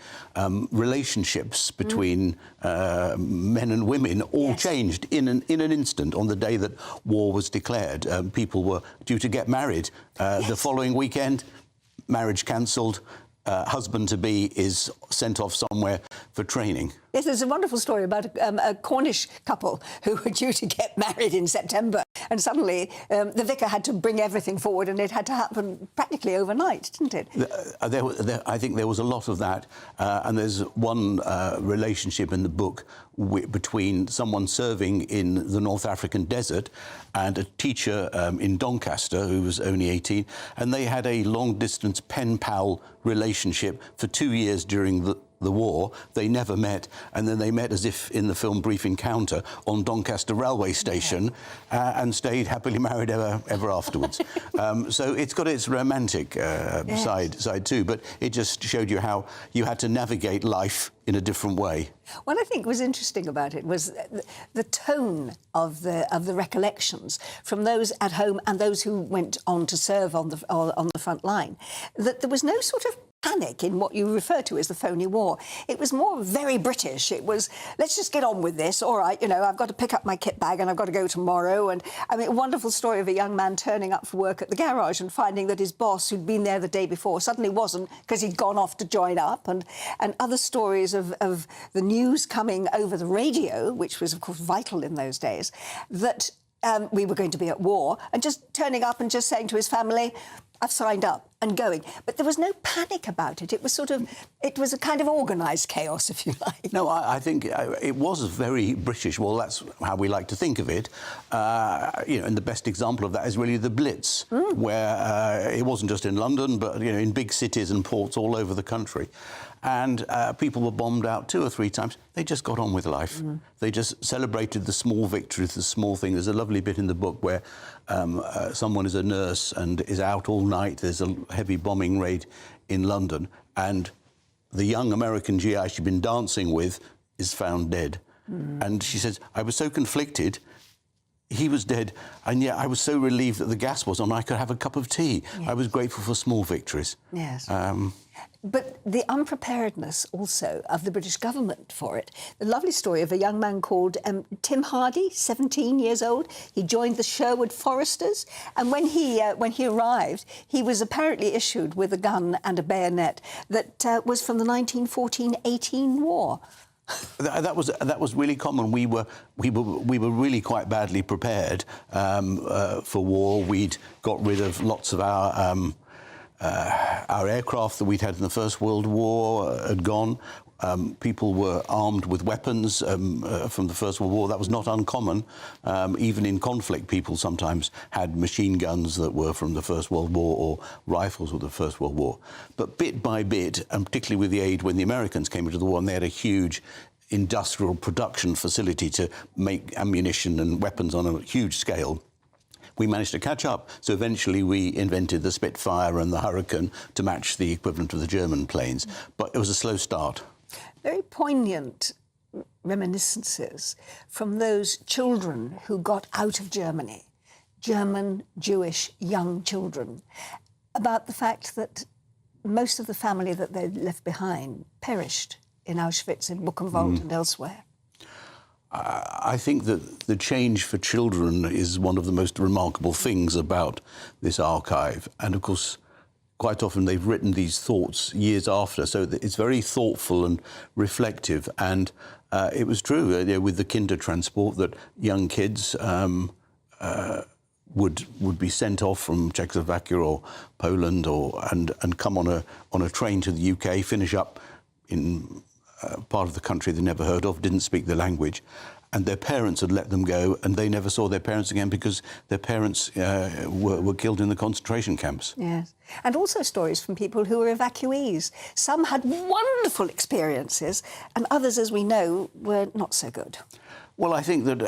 Relationships between men and women all changed in an instant on the day that war was declared. People were due to get married the following weekend. Marriage cancelled, husband-to-be is sent off somewhere for training. Yes, there's a wonderful story about a Cornish couple who were due to get married in September, and suddenly the vicar had to bring everything forward, and it had to happen practically overnight, didn't it? I think there was a lot of that, and there's one relationship in the book between someone serving in the North African desert and a teacher in Doncaster who was only 18, and they had a long-distance pen-pal relationship for 2 years during the war. They never met, and then they met as if in the film Brief Encounter on Doncaster railway station, and stayed happily married ever afterwards. So it's got its romantic side too, but it just showed you how you had to navigate life in a different way. What I think was interesting about it was the tone of the recollections from those at home and those who went on to serve on the front line. That there was no sort of panic in what you refer to as the phony war. It was more very British. It was, let's just get on with this. All right, you know, I've got to pick up my kit bag and I've got to go tomorrow. And I mean, a wonderful story of a young man turning up for work at the garage and finding that his boss, who'd been there the day before, suddenly wasn't because he'd gone off to join up. And other stories of the news coming over the radio, which was, of course, vital in those days, that we were going to be at war, and just turning up and just saying to his family, I've signed up, and going. But there was no panic about it. It was it was a kind of organised chaos, if you like. No, I think it was very British. Well, that's how we like to think of it. You know, and the best example of that is really the Blitz, where it wasn't just in London, but, you know, in big cities and ports all over the country. And people were bombed out 2 or 3 times. They just got on with life. They just celebrated the small victories, the small thing. There's a lovely bit in the book where someone is a nurse and is out all night. There's a heavy bombing raid in London, and the young American GI she'd been dancing with is found dead. And she says, I was so conflicted. He was dead, and yet I was so relieved that the gas was on, I could have a cup of tea. Yes. I was grateful for small victories. Yes. But the unpreparedness also of the British government for it. The lovely story of a young man called Tim Hardy, 17 years old. He joined the Sherwood Foresters, and when he arrived, he was apparently issued with a gun and a bayonet that was from the 1914-18 war. That was really common. We were really quite badly prepared for war. We'd got rid of lots of our aircraft that we'd had in the First World War had gone. People were armed with weapons from the First World War. That was not uncommon. Even in conflict, people sometimes had machine guns that were from the First World War or rifles of the First World War. But bit by bit, and particularly with the aid when the Americans came into the war, and they had a huge industrial production facility to make ammunition and weapons on a huge scale, we managed to catch up. So eventually we invented the Spitfire and the Hurricane to match the equivalent of the German planes. But it was a slow start. Very poignant reminiscences from those children who got out of Germany, German, Jewish, young children, about the fact that most of the family that they left behind perished in Auschwitz, in Buchenwald and elsewhere. I think that the change for children is one of the most remarkable things about this archive. And, of course, quite often they've written these thoughts years after, so that it's very thoughtful and reflective. And it was true with the Kindertransport that young kids would be sent off from Czechoslovakia or Poland and come on a train to the UK, finish up in part of the country they never heard of, didn't speak the language, and their parents had let them go, and they never saw their parents again because their parents were killed in the concentration camps. Yes, and also stories from people who were evacuees. Some had wonderful experiences, and others, as we know, were not so good. Well, I think that,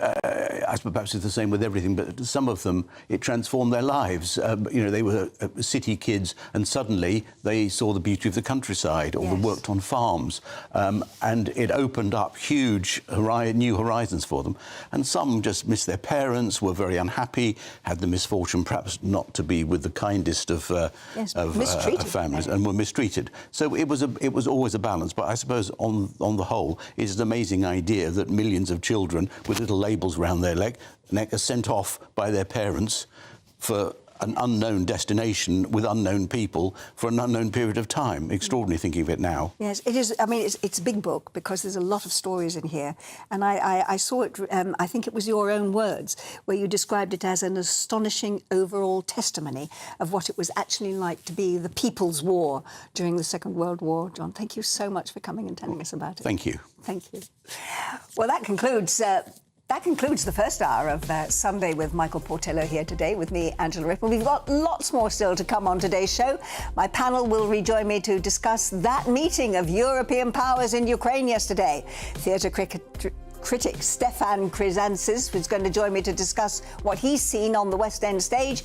I suppose perhaps it's the same with everything, but some of them, it transformed their lives. You know, they were city kids, and suddenly they saw the beauty of the countryside, or they worked on farms, and it opened up huge new horizons for them. And some just missed their parents, were very unhappy, had the misfortune perhaps not to be with the kindest of families, and were mistreated. So it was always a balance. But I suppose on the whole, it's an amazing idea that millions of children with little labels around their neck are sent off by their parents for an unknown destination with unknown people for an unknown period of time. Extraordinary thinking of it now. Yes, it is. I mean, it's a big book because there's a lot of stories in here. And I saw it, I think it was your own words, where you described it as an astonishing overall testimony of what it was actually like to be the People's War during the Second World War. John, thank you so much for coming and telling us about it. Thank you. Thank you. Well, that concludes That concludes the first hour of Sunday with Michael Portillo here today with me, Angela Rippon. We've got lots more still to come on today's show. My panel will rejoin me to discuss that meeting of European powers in Ukraine yesterday. Theatre critic Stefan Krizantzis was going to join me to discuss what he's seen on the West End stage.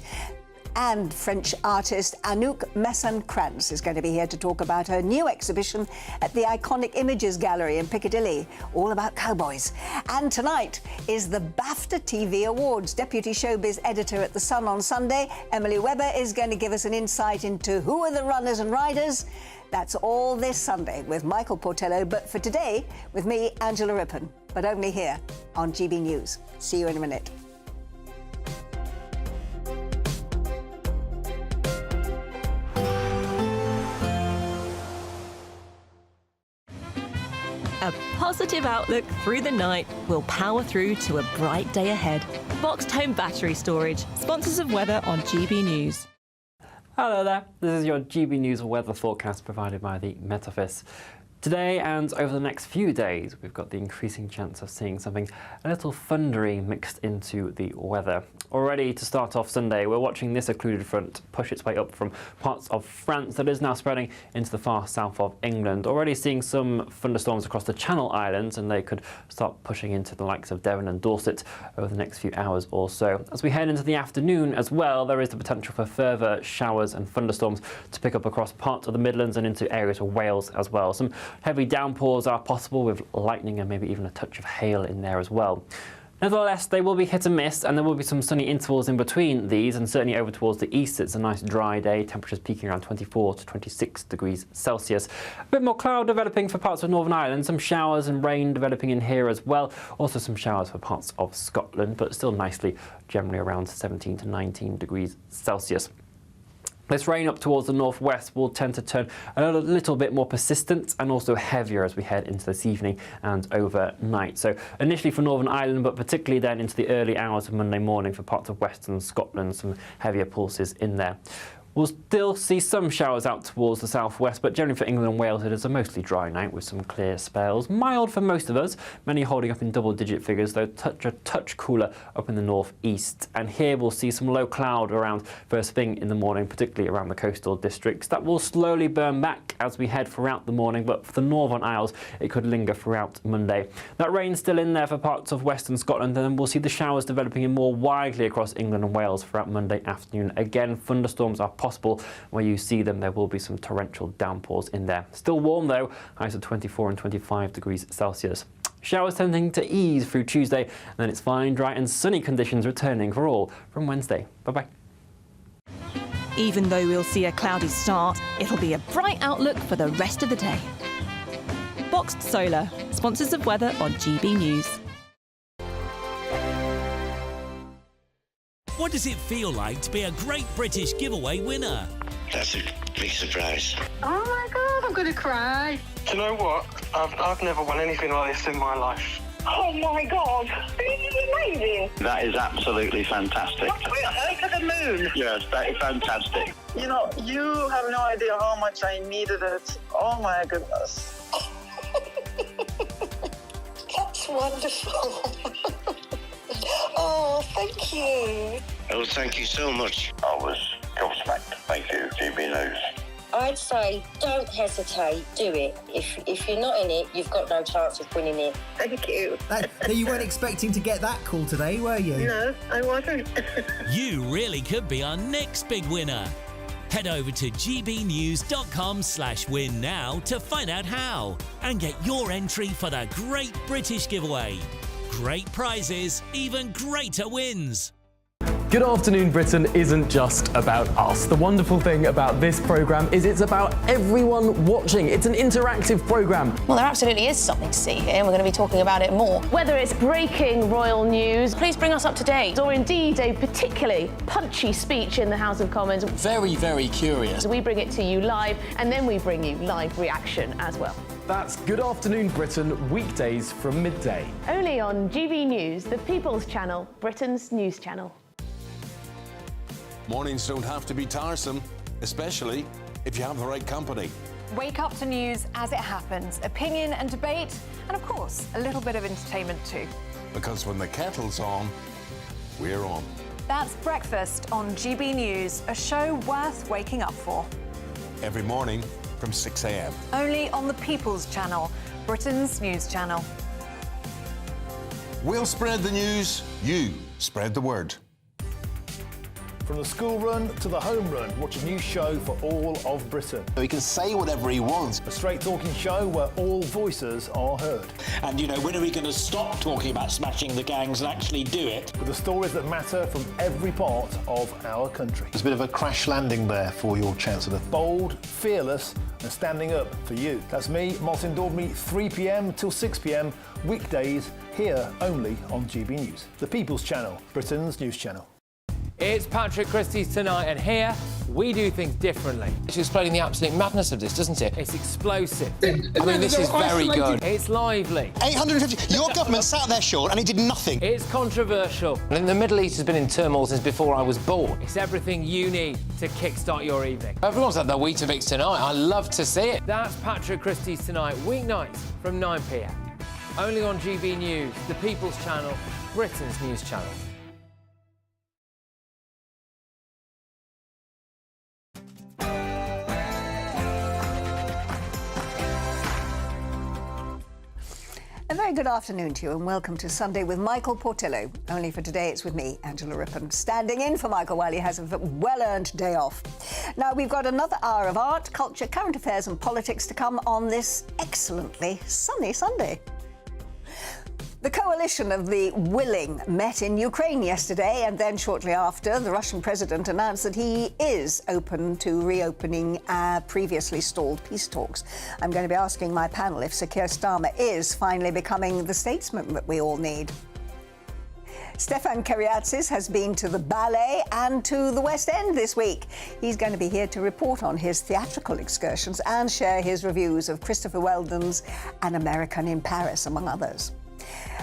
And French artist Anouk Messon-Krantz is going to be here to talk about her new exhibition at the Iconic Images Gallery in Piccadilly, all about cowboys. And tonight is the BAFTA TV Awards. Deputy Showbiz Editor at The Sun on Sunday, Emily Webber, is going to give us an insight into who are the runners and riders. That's all this Sunday with Michael Portillo, but for today, with me, Angela Rippon, but only here on GB News. See you in a minute. A positive outlook through the night will power through to a bright day ahead. Boxed Home Battery Storage, sponsors of weather on GB News. Hello there, this is your GB News weather forecast provided by the Met Office. Today and over the next few days, we've got the increasing chance of seeing something a little thundery mixed into the weather. Already to start off Sunday, we're watching this occluded front push its way up from parts of France that is now spreading into the far south of England. Already seeing some thunderstorms across the Channel Islands, and they could start pushing into the likes of Devon and Dorset over the next few hours or so. As we head into the afternoon as well, there is the potential for further showers and thunderstorms to pick up across parts of the Midlands and into areas of Wales as well. Some heavy downpours are possible with lightning and maybe even a touch of hail in there as well. Nevertheless, they will be hit and miss, and there will be some sunny intervals in between these, and certainly over towards the east it's a nice dry day, temperatures peaking around 24 to 26 degrees Celsius. A bit more cloud developing for parts of Northern Ireland, some showers and rain developing in here as well, also some showers for parts of Scotland, but still nicely generally around 17 to 19 degrees Celsius. This rain up towards the northwest will tend to turn a little bit more persistent and also heavier as we head into this evening and overnight. So initially for Northern Ireland, but particularly then into the early hours of Monday morning for parts of Western Scotland, some heavier pulses in there. We'll still see some showers out towards the southwest, but generally for England and Wales it is a mostly dry night with some clear spells. Mild for most of us, many holding up in double-digit figures, though a touch cooler up in the northeast. And here we'll see some low cloud around first thing in the morning, particularly around the coastal districts. That will slowly burn back as we head throughout the morning, but for the Northern Isles it could linger throughout Monday. That rain's still in there for parts of Western Scotland, and then we'll see the showers developing in more widely across England and Wales throughout Monday afternoon. Again, thunderstorms are possible. Where you see them, there will be some torrential downpours in there. Still warm though, highs of 24 and 25 degrees Celsius. Showers tending to ease through Tuesday, and then it's fine, dry and sunny conditions returning for all from Wednesday. Bye-bye. Even though we'll see a cloudy start, it'll be a bright outlook for the rest of the day. Boxed Solar, sponsors of weather on GB News. What does it feel like to be a Great British Giveaway winner? That's a big surprise. Oh my God, I'm going to cry. Do you know what? I've never won anything like this in my life. Oh my God, this is amazing. That is absolutely fantastic. We're over the moon. Yes, that is fantastic. You know, you have no idea how much I needed it. Oh my goodness. That's wonderful. Oh, thank you. Oh, thank you so much. I was gobsmacked. Thank you, GB News. I'd say don't hesitate, do it. If you're not in it, you've got no chance of winning it. Thank you. You weren't expecting to get that call today, were you? No, I wasn't. You really could be our next big winner. Head over to gbnews.com/win now to find out how and get your entry for the Great British Giveaway. Great prizes, even greater wins. Good Afternoon Britain isn't just about us. The wonderful thing about this programme is it's about everyone watching. It's an interactive programme. Well, there absolutely is something to see here, and we're going to be talking about it more. Whether it's breaking royal news, please bring us up to date, or indeed a particularly punchy speech in the House of Commons. Very, very curious. We bring it to you live, and then we bring you live reaction as well. That's Good Afternoon Britain, weekdays from midday. Only on GB News, the People's Channel, Britain's news channel. Mornings don't have to be tiresome, especially if you have the right company. Wake up to news as it happens, opinion and debate, and of course, a little bit of entertainment too. Because when the kettle's on, we're on. That's Breakfast on GB News, a show worth waking up for. Every morning from 6 a.m. Only on the People's Channel, Britain's news channel. We'll spread the news, you spread the word. From the school run to the home run, watch a new show for all of Britain. He can say whatever he wants. A straight-talking show where all voices are heard. And, you know, when are we going to stop talking about smashing the gangs and actually do it? With the stories that matter from every part of our country. There's a bit of a crash landing there for your Chancellor. Bold, fearless and standing up for you. That's me, Martin Daubney, 3 p.m. till 6 p.m, weekdays, here only on GB News. The People's Channel, Britain's news channel. It's Patrick Christie's Tonight, and here we do things differently. It's explaining the absolute madness of this, doesn't it? It's explosive. I mean, this is very good. It's lively. 850. Your government sat there, Sean, and it did nothing. It's controversial. And the Middle East has been in turmoil since before I was born. It's everything you need to kickstart your evening. Everyone's had their Weetabix tonight. I love to see it. That's Patrick Christie's Tonight, weeknights from 9 p.m. Only on GB News, the People's Channel, Britain's news channel. A very good afternoon to you and welcome to Sunday with Michael Portillo. Only for today it's with me, Angela Rippon, standing in for Michael while he has a well-earned day off. Now we've got another hour of art, culture, current affairs and politics to come on this excellently sunny Sunday. The coalition of the willing met in Ukraine yesterday, and then shortly after, the Russian president announced that he is open to reopening previously stalled peace talks. I'm going to be asking my panel if Sir Keir Starmer is finally becoming the statesman that we all need. Stefan Kyriazis has been to the ballet and to the West End this week. He's going to be here to report on his theatrical excursions and share his reviews of Christopher Weldon's An American in Paris, among others.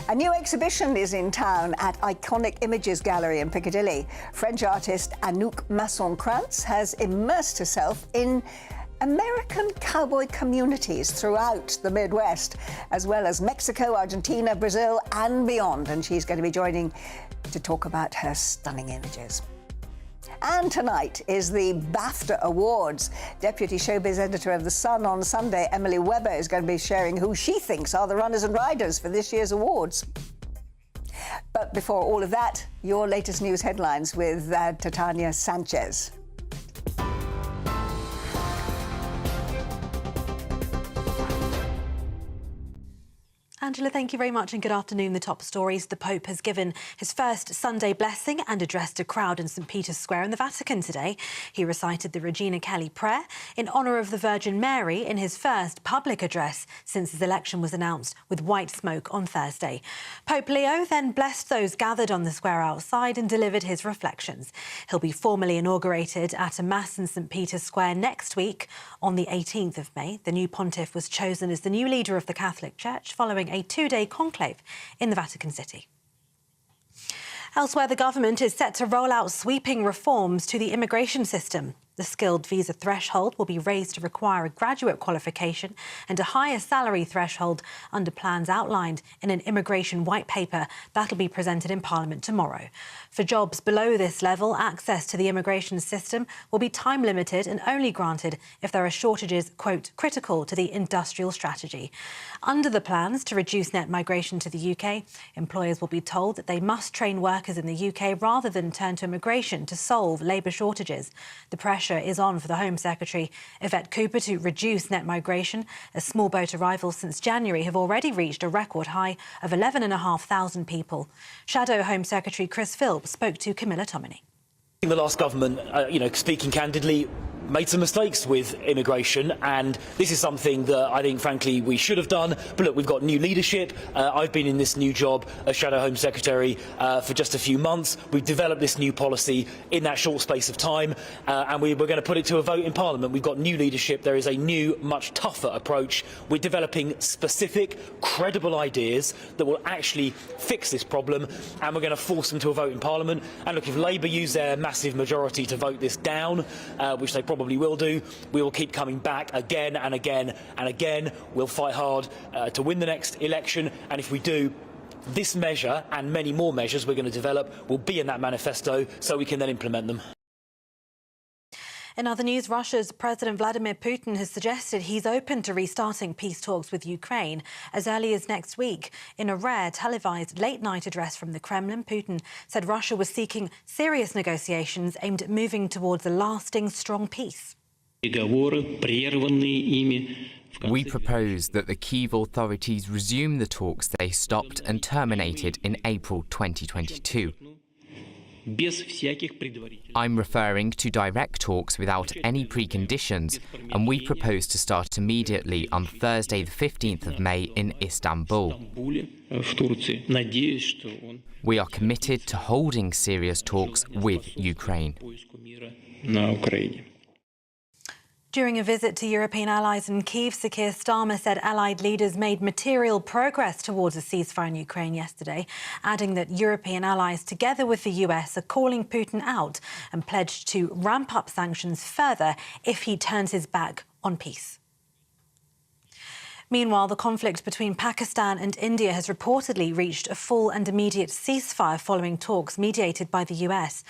A new exhibition is in town at Iconic Images Gallery in Piccadilly. French artist Anouk Masson-Krantz has immersed herself in American cowboy communities throughout the Midwest, as well as Mexico, Argentina, Brazil and beyond. And she's going to be joining to talk about her stunning images. And tonight is the BAFTA Awards. Deputy Showbiz Editor of The Sun on Sunday, Emily Webber, is going to be sharing who she thinks are the runners and riders for this year's awards. But before all of that, your latest news headlines with Titania Sanchez. Angela, thank you very much and good afternoon. The top stories. The Pope has given his first Sunday blessing and addressed a crowd in St. Peter's Square in the Vatican today. He recited the Regina Coeli prayer in honour of the Virgin Mary in his first public address since his election was announced with white smoke on Thursday. Pope Leo then blessed those gathered on the square outside and delivered his reflections. He'll be formally inaugurated at a mass in St. Peter's Square next week on the 18th of May. The new pontiff was chosen as the new leader of the Catholic Church following a two-day conclave in the Vatican City. Elsewhere, the government is set to roll out sweeping reforms to the immigration system. The skilled visa threshold will be raised to require a graduate qualification and a higher salary threshold under plans outlined in an immigration white paper that'll be presented in Parliament tomorrow. For jobs below this level, access to the immigration system will be time-limited and only granted if there are shortages, quote, critical to the industrial strategy. Under the plans to reduce net migration to the UK, employers will be told that they must train workers in the UK rather than turn to immigration to solve labour shortages. The pressure is on for the Home Secretary, Yvette Cooper, to reduce net migration, as small boat arrivals since January have already reached a record high of 11,500 people. Shadow Home Secretary Chris Philp spoke to Camilla Tominey. The last government, speaking candidly, made some mistakes with immigration, and this is something that I think, frankly, we should have done. But look, we've got new leadership. I've been in this new job as Shadow Home Secretary for just a few months. We've developed this new policy in that short space of time, and we're going to put it to a vote in Parliament. We've got new leadership. There is a new, much tougher approach. We're developing specific, credible ideas that will actually fix this problem, and we're going to force them to a vote in Parliament. And look, if Labour use their massive majority to vote this down, which they probably will do, we will keep coming back again and again and again. We'll fight hard to win the next election, and if we do, This measure and many more measures we're going to develop will be in that manifesto so we can then implement them. In other news, Russia's President Vladimir Putin has suggested he's open to restarting peace talks with Ukraine as early as next week. In a rare televised late-night address from the Kremlin, Putin said Russia was seeking serious negotiations aimed at moving towards a lasting, strong peace. We propose that the Kyiv authorities resume the talks they stopped and terminated in April 2022. I'm referring to direct talks without any preconditions, and we propose to start immediately on Thursday the 15th of May in Istanbul. We are committed to holding serious talks with Ukraine. During a visit to European allies in Kyiv, Sir Keir Starmer said allied leaders made material progress towards a ceasefire in Ukraine yesterday, adding that European allies, together with the US, are calling Putin out and pledged to ramp up sanctions further if he turns his back on peace. Meanwhile, the conflict between Pakistan and India has reportedly reached a full and immediate ceasefire following talks mediated by the US.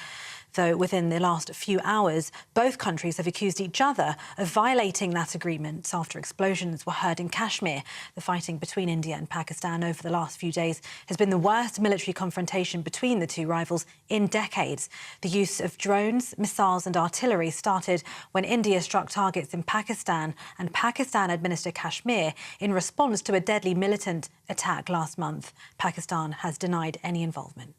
Though within the last few hours, both countries have accused each other of violating that agreement after explosions were heard in Kashmir. The fighting between India and Pakistan over the last few days has been the worst military confrontation between the two rivals in decades. The use of drones, missiles and artillery started when India struck targets in Pakistan and Pakistan administered Kashmir in response to a deadly militant attack last month. Pakistan has denied any involvement.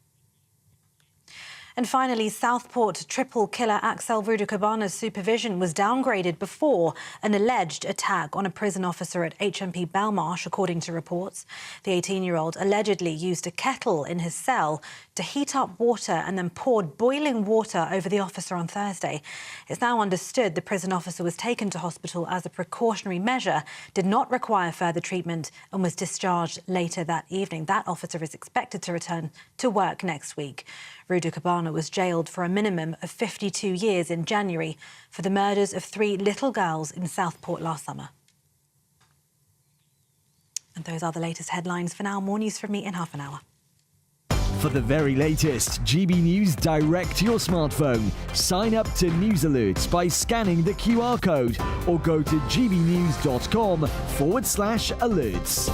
And finally, Southport triple killer Axel Rudokabana's supervision was downgraded before an alleged attack on a prison officer at HMP Belmarsh, according to reports. The 18-year-old allegedly used a kettle in his cell to heat up water and then poured boiling water over the officer on Thursday. It's now understood the prison officer was taken to hospital as a precautionary measure, did not require further treatment and was discharged later that evening. That officer is expected to return to work next week. Rudokabana was jailed for a minimum of 52 years in January for the murders of 3 little girls in Southport last summer. And those are the latest headlines. For now, more news from me in half an hour. For the very latest GB News direct to your smartphone, sign up to News Alerts by scanning the QR code or go to gbnews.com/alerts.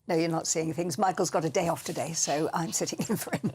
No, you're not seeing things. Michael's got a day off today, so I'm sitting in for him.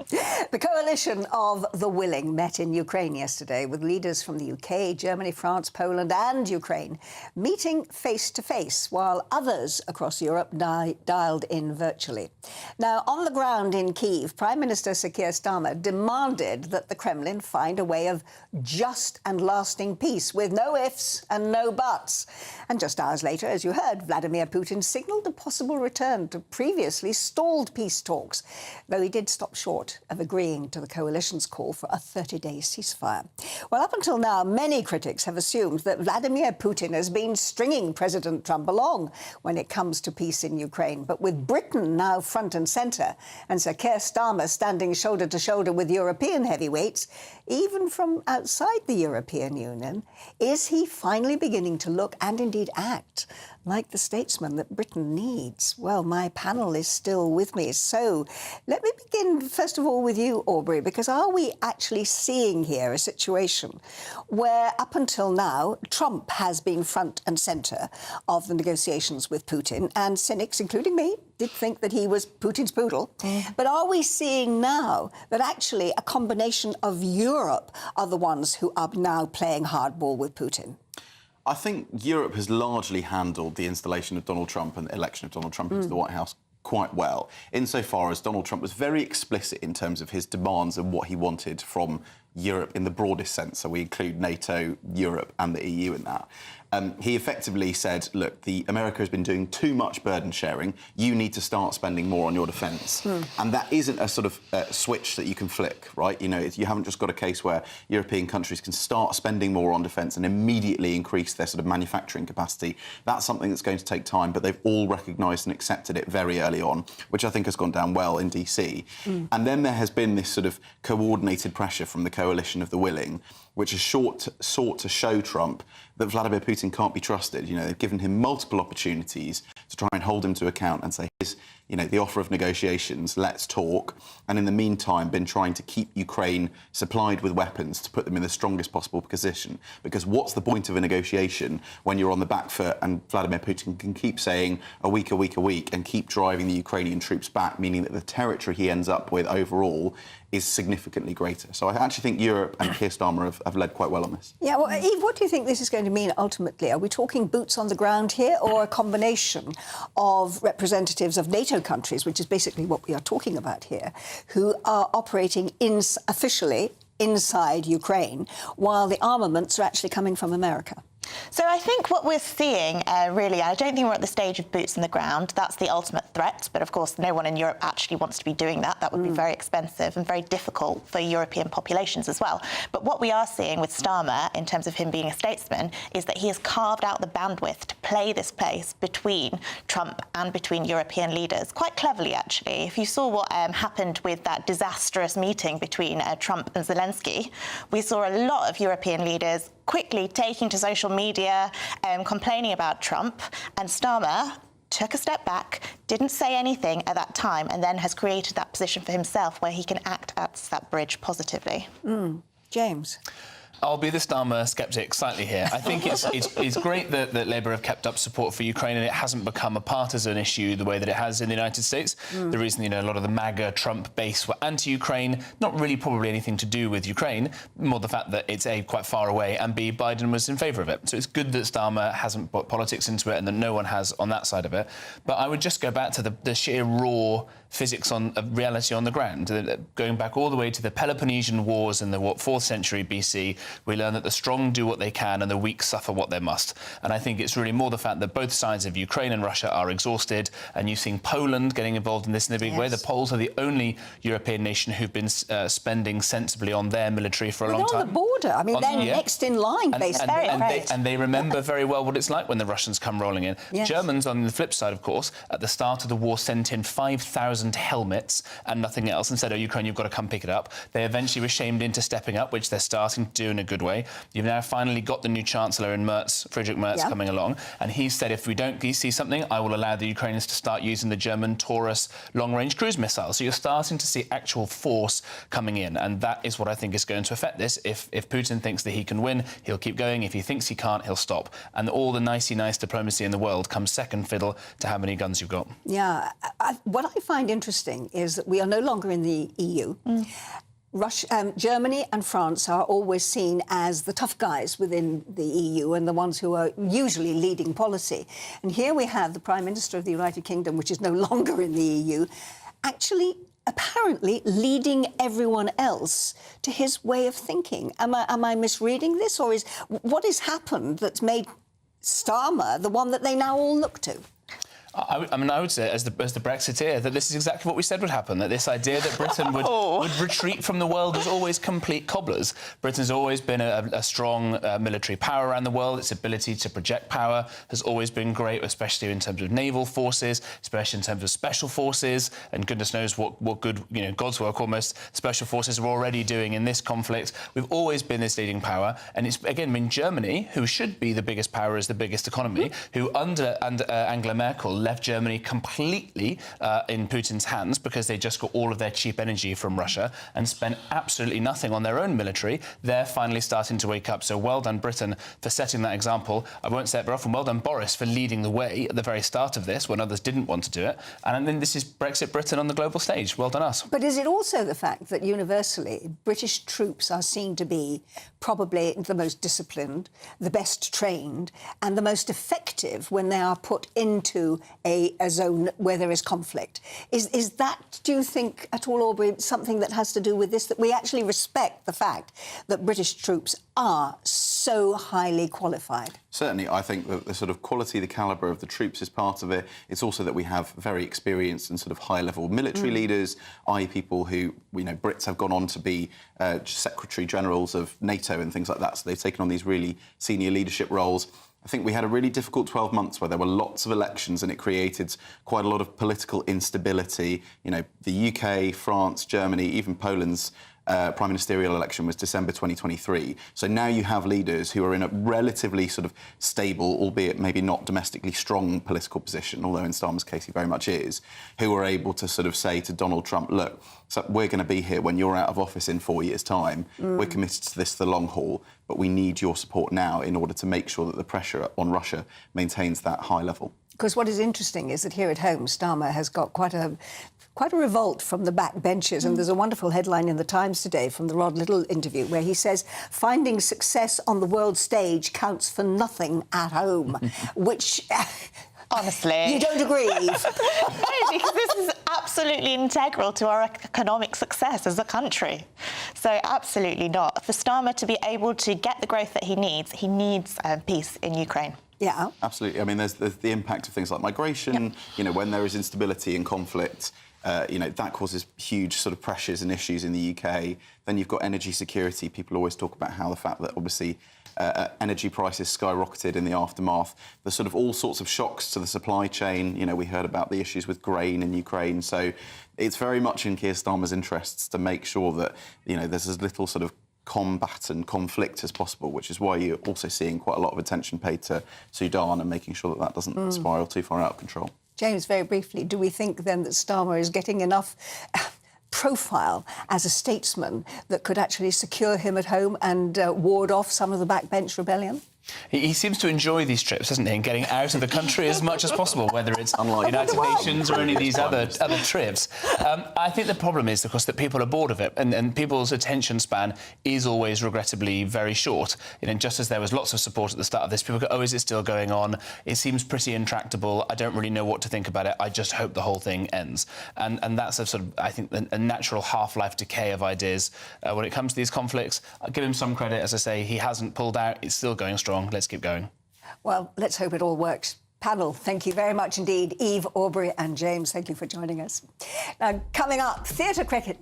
The coalition of the willing met in Ukraine yesterday with leaders from the UK, Germany, France, Poland and Ukraine meeting face-to-face, while others across Europe dialed in virtually. Now, on the ground in Kyiv, Prime Minister Sir Keir Starmer demanded that the Kremlin find a way of just and lasting peace with no ifs and no buts. And just hours later, as you heard, Vladimir Putin signalled a possible return to previously stalled peace talks, though he did stop short of agreeing to the coalition's call for a 30-day ceasefire. Well, up until now, many critics have assumed that Vladimir Putin has been stringing President Trump along when it comes to peace in Ukraine. But with Britain now front and centre and Sir Keir Starmer standing shoulder to shoulder with European heavyweights, even from outside the European Union, is he finally beginning to look and indeed act like the statesman that Britain needs? Well, my panel is still with me. So let me begin, first of all, with you, Aubrey, because are we actually seeing here a situation where, up until now, Trump has been front and centre of the negotiations with Putin, and cynics, including me, did think that he was Putin's poodle. But are we seeing now that actually a combination of Europe are the ones who are now playing hardball with Putin? I think Europe has largely handled the installation of Donald Trump and the election of Donald Trump into the White House quite well, insofar as Donald Trump was very explicit in terms of his demands and what he wanted from Europe in the broadest sense, so we include NATO, Europe and the EU in that. He effectively said, look, America has been doing too much burden sharing. You need to start spending more on your defence. And that isn't a sort of switch that you can flick, right? You know, you haven't just got a case where European countries can start spending more on defence and immediately increase their sort of manufacturing capacity. That's something that's going to take time, but they've all recognised and accepted it very early on, which I think has gone down well in DC. And then there has been this sort of coordinated pressure from the coalition of the willing, which has sought to show Trump that Vladimir Putin can't be trusted. You know, they've given him multiple opportunities to try and hold him to account and say, here's, you know, the offer of negotiations, let's talk. And in the meantime, been trying to keep Ukraine supplied with weapons to put them in the strongest possible position. Because what's the point of a negotiation when you're on the back foot and Vladimir Putin can keep saying a week, and keep driving the Ukrainian troops back, meaning that the territory he ends up with overall is significantly greater. So I actually think Europe and Keir Starmer have led quite well on this. Yeah, well, Eve, what do you think this is going to mean ultimately? Are we talking boots on the ground here or a combination of representatives of NATO countries, which is basically what we are talking about here, who are operating officially inside Ukraine, while the armaments are actually coming from America? So I think what we're seeing, really, I don't think we're at the stage of boots on the ground. That's the ultimate threat. But, of course, no one in Europe actually wants to be doing that. That would be very expensive and very difficult for European populations as well. But what we are seeing with Starmer, in terms of him being a statesman, is that he has carved out the bandwidth to play this place between Trump and between European leaders, quite cleverly, actually. If you saw what happened with that disastrous meeting between Trump and Zelensky, we saw a lot of European leaders quickly taking to social media, complaining about Trump, and Starmer took a step back, didn't say anything at that time, and then has created that position for himself where he can act as that bridge positively. James? I'll be the Starmer sceptic slightly here. I think it's great that Labour have kept up support for Ukraine and it hasn't become a partisan issue the way that it has in the United States. The reason, you know, a lot of the MAGA Trump base were anti-Ukraine, not really probably anything to do with Ukraine, more the fact that it's A, quite far away, and B, Biden was in favour of it. So it's good that Starmer hasn't put politics into it and that no one has on that side of it. But I would just go back to the sheer raw physics of reality on the ground. Going back all the way to the Peloponnesian Wars in the 4th century BC, we learn that the strong do what they can and the weak suffer what they must. And I think it's really more the fact that both sides of Ukraine and Russia are exhausted, and you've seen Poland getting involved in this in a big way. The Poles are the only European nation who've been spending sensibly on their military for a long time. On the border. I mean, they're next in line, basically. And they remember very well what it's like when the Russians come rolling in. Germans, on the flip side, of course, at the start of the war sent in 5,000 helmets and nothing else and said, oh, Ukraine, you've got to come pick it up. They eventually were shamed into stepping up, which they're starting to do in a good way. You've now finally got the new Chancellor in Friedrich Merz, coming along, and he said, if we don't see something, I will allow the Ukrainians to start using the German Taurus long-range cruise missiles. So you're starting to see actual force coming in, and that is what I think is going to affect this. If Putin thinks that he can win, he'll keep going. If he thinks he can't, he'll stop. And all the nicey-nice diplomacy in the world comes second fiddle to how many guns you've got. Yeah. What I find interesting is that we are no longer in the EU. Germany and France are always seen as the tough guys within the EU and the ones who are usually leading policy. And here we have the Prime Minister of the United Kingdom, which is no longer in the EU, actually apparently leading everyone else to his way of thinking. Am I misreading this, or what has happened that's made Starmer the one that they now all look to? I would say, as the Brexiteer, that this is exactly what we said would happen, that this idea that Britain would retreat from the world was always complete cobblers. Britain's always been a strong military power around the world. Its ability to project power has always been great, especially in terms of naval forces, especially in terms of special forces, and goodness knows what good, you know, God's work almost, special forces are already doing in this conflict. We've always been this leading power, and it's, again, been Germany, who should be the biggest power as the biggest economy, who under Angela Merkel left Germany completely in Putin's hands because they just got all of their cheap energy from Russia and spent absolutely nothing on their own military. They're finally starting to wake up. So well done, Britain, for setting that example. I won't say it very often. Well done, Boris, for leading the way at the very start of this when others didn't want to do it. And then this is Brexit Britain on the global stage. Well done us. But is it also the fact that universally British troops are seen to be probably the most disciplined, the best trained and the most effective when they are put into a zone where there is conflict. Is that, do you think at all, Aubrey, something that has to do with this, that we actually respect the fact that British troops are so highly qualified? Certainly, I think that the sort of quality, the calibre of the troops is part of it. It's also that we have very experienced and sort of high-level military leaders, i.e. people who, you know, Brits have gone on to be Secretary-Generals of NATO and things like that, so they've taken on these really senior leadership roles. I think we had a really difficult 12 months where there were lots of elections and it created quite a lot of political instability. You know, the UK, France, Germany, even Poland's prime ministerial election was December 2023. So now you have leaders who are in a relatively sort of stable, albeit maybe not domestically strong political position, although in Starmer's case he very much is, who are able to sort of say to Donald Trump, look, so we're going to be here when you're out of office in 4 years' time. We're committed to this for the long haul, but we need your support now in order to make sure that the pressure on Russia maintains that high level. Because what is interesting is that here at home, Starmer has got quite a revolt from the backbenchers. And there's a wonderful headline in the Times today from the Rod Little interview where he says, finding success on the world stage counts for nothing at home, which... Honestly. You don't agree? No, because this is absolutely integral to our economic success as a country. So absolutely not. For Starmer to be able to get the growth that he needs peace in Ukraine. Yeah. Absolutely. I mean, there's the impact of things like migration, you know, when there is instability and conflict, you know, that causes huge sort of pressures and issues in the UK. Then you've got energy security. People always talk about how the fact that obviously energy prices skyrocketed in the aftermath. There's sort of all sorts of shocks to the supply chain. You know, we heard about the issues with grain in Ukraine. So it's very much in Keir Starmer's interests to make sure that, you know, there's as little sort of combat and conflict as possible, which is why you're also seeing quite a lot of attention paid to Sudan and making sure that that doesn't spiral too far out of control. James, very briefly, do we think then that Starmer is getting enough profile as a statesman that could actually secure him at home and ward off some of the backbench rebellion? He seems to enjoy these trips, doesn't he, and getting out of the country as much as possible, whether it's United Nations or any of these other trips. I think the problem is, of course, that people are bored of it, and people's attention span is always regrettably very short. You know, just as there was lots of support at the start of this, people go, oh, is it still going on? It seems pretty intractable. I don't really know what to think about it. I just hope the whole thing ends. And that's a sort of, I think, a natural half-life decay of ideas when it comes to these conflicts. I'll give him some credit. As I say, he hasn't pulled out. It's still going strong. Let's keep going. Well, let's hope it all works. Panel, thank you very much indeed. Eve, Aubrey and James, thank you for joining us. Now, coming up, theatre critic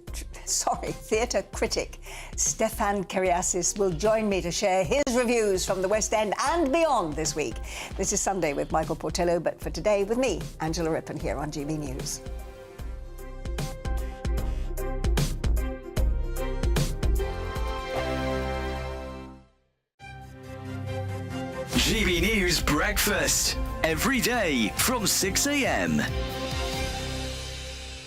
Stefan Kyriasis will join me to share his reviews from the West End and beyond this week. This is Sunday with Michael Portillo, but for today with me, Angela Rippon, here on GB News. GB News Breakfast, every day from 6 a.m.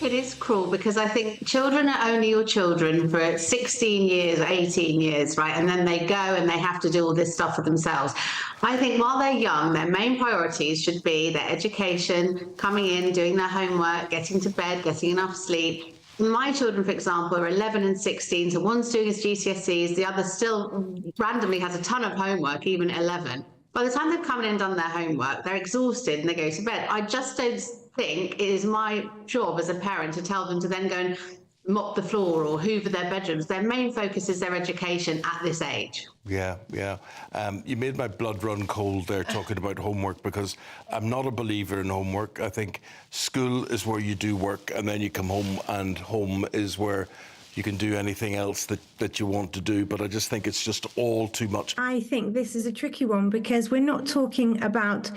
It is cruel because I think children are only your children for 16 years, 18 years, right? And then they go and they have to do all this stuff for themselves. I think while they're young, their main priorities should be their education, coming in, doing their homework, getting to bed, getting enough sleep. My children, for example, are 11 and 16, so one's doing his GCSEs, the other still randomly has a ton of homework, even at 11. By the time they've come in and done their homework, they're exhausted and they go to bed. I just don't think it is my job as a parent to tell them to then go and mop the floor or hoover their bedrooms. Their main focus is their education at this age. Yeah. You made my blood run cold there talking about homework, because I'm not a believer in homework. I think school is where you do work and then you come home, and home is where you can do anything else that you want to do, but I just think it's just all too much. I think this is a tricky one because we're not talking about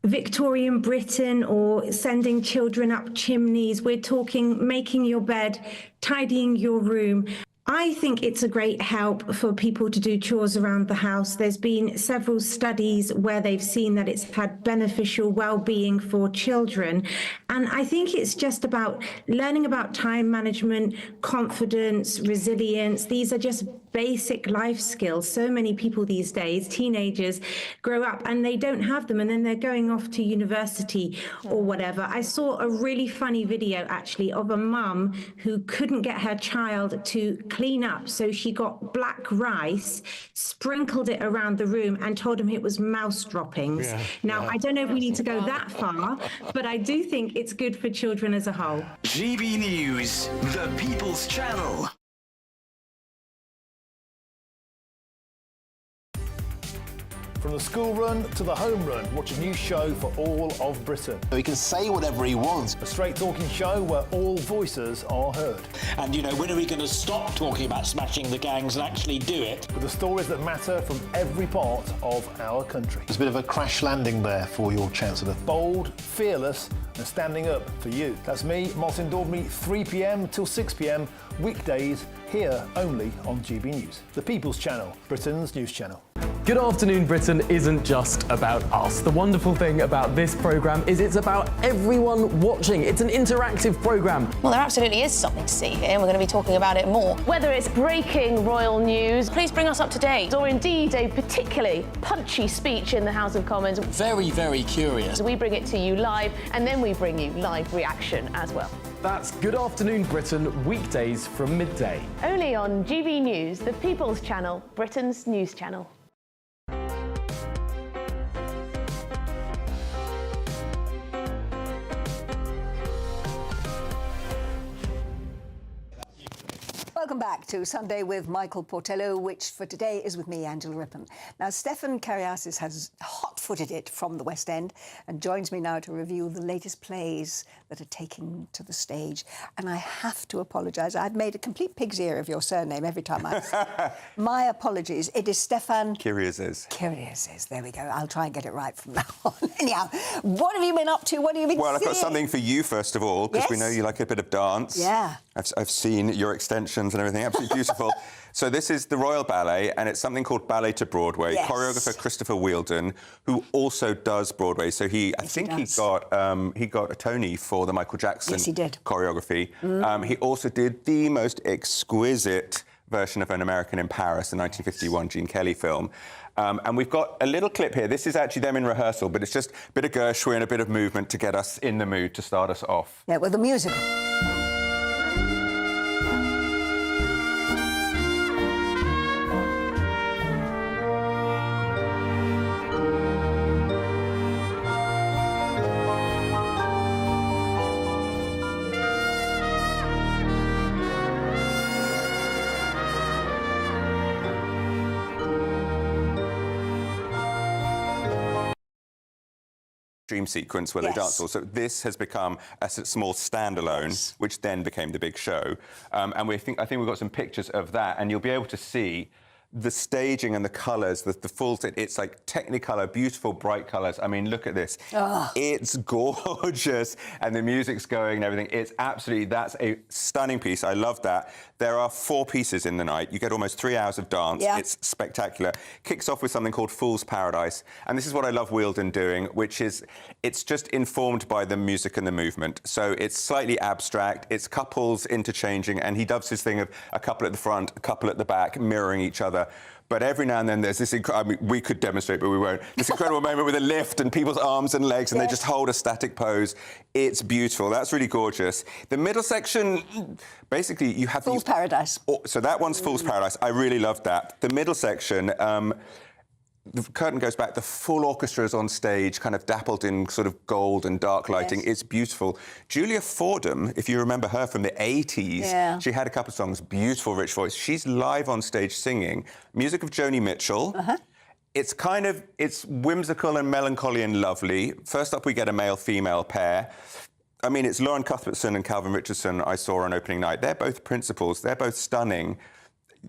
Victorian Britain or sending children up chimneys. We're talking making your bed, tidying your room. I think it's a great help for people to do chores around the house. There's been several studies where they've seen that it's had beneficial well-being for children. And I think it's just about learning about time management, confidence, resilience. These are just basic life skills. So many people these days, teenagers, grow up and they don't have them, and then they're going off to university or whatever. I saw a really funny video actually of a mum who couldn't get her child to clean up, so she got black rice, sprinkled it around the room and told him it was mouse droppings. Now, I don't know if we need to go that far, but I do think it's good for children as a whole. GB News, the People's Channel. From the school run to the home run, watch a new show for all of Britain. So he can say whatever he wants. A straight talking show where all voices are heard. And, you know, when are we going to stop talking about smashing the gangs and actually do it? With the stories that matter from every part of our country. There's a bit of a crash landing there for your Chancellor. Bold, fearless and standing up for you. That's me, Martin Dordme, 3 p.m. till 6 p.m. weekdays here only on GB News. The People's Channel, Britain's news channel. Good Afternoon Britain isn't just about us. The wonderful thing about this programme is it's about everyone watching. It's an interactive programme. Well, there absolutely is something to see here, and we're going to be talking about it more. Whether it's breaking royal news, please bring us up to date, or indeed a particularly punchy speech in the House of Commons. Very, very curious. We bring it to you live, and then we bring you live reaction as well. That's Good Afternoon Britain, weekdays from midday. Only on GB News, the People's Channel, Britain's news channel. Welcome back to Sunday with Michael Portillo, which for today is with me, Angela Rippon. Now, Stefan Kariasis has hot-footed it from the West End and joins me now to review the latest plays that are taking to the stage. And I have to apologise. I've made a complete pig's ear of your surname every time I say it. My apologies. It is Stefan Kariasis. Kariasis. There we go. I'll try and get it right from now on. Anyhow, what have you been up to? What have you been Well, I've got seeing? something for you, first of all, because we know you like a bit of dance. Yeah. I've seen your extensions and everything, absolutely beautiful. So this is the Royal Ballet, and it's something called Ballet to Broadway. Yes. Choreographer Christopher Wheeldon, who also does Broadway. So he got a Tony for the Michael Jackson choreography. He also did the most exquisite version of An American in Paris, the 1951 Gene Kelly film. And we've got a little clip here. This is actually them in rehearsal, but it's just a bit of Gershwin, a bit of movement to get us in the mood to start us off. Yeah, with the musical. Dream sequence where they dance all. So this has become a small standalone, which then became the big show. And I think we've got some pictures of that, and you'll be able to see the staging and the colours, the full... It's like Technicolor, beautiful, bright colours. I mean, look at this. Oh. It's gorgeous. And the music's going and everything. It's absolutely... That's a stunning piece. I love that. There are 4 pieces in the night. You get almost 3 hours of dance. Yeah. It's spectacular. Kicks off with something called Fool's Paradise. And this is what I love Wheeldon doing, which is... It's just informed by the music and the movement. So it's slightly abstract. It's couples interchanging. And he does his thing of a couple at the front, a couple at the back, mirroring each other. But every now and then there's this... I mean, we could demonstrate, but we won't. This incredible moment with a lift and people's arms and legs, and they just hold a static pose. It's beautiful. That's really gorgeous. The middle section, basically, you have... Fool's Paradise. So that one's Fool's Paradise. I really loved that. The middle section... the curtain goes back, the full orchestra is on stage, kind of dappled in sort of gold and dark lighting. Yes. It's beautiful. Julia Fordham, if you remember her from the 80s, she had a couple of songs, beautiful, rich voice. She's live on stage singing. Music of Joni Mitchell. It's whimsical and melancholy and lovely. First up, we get a male-female pair. I mean, it's Lauren Cuthbertson and Calvin Richardson I saw on opening night. They're both principals. They're both stunning.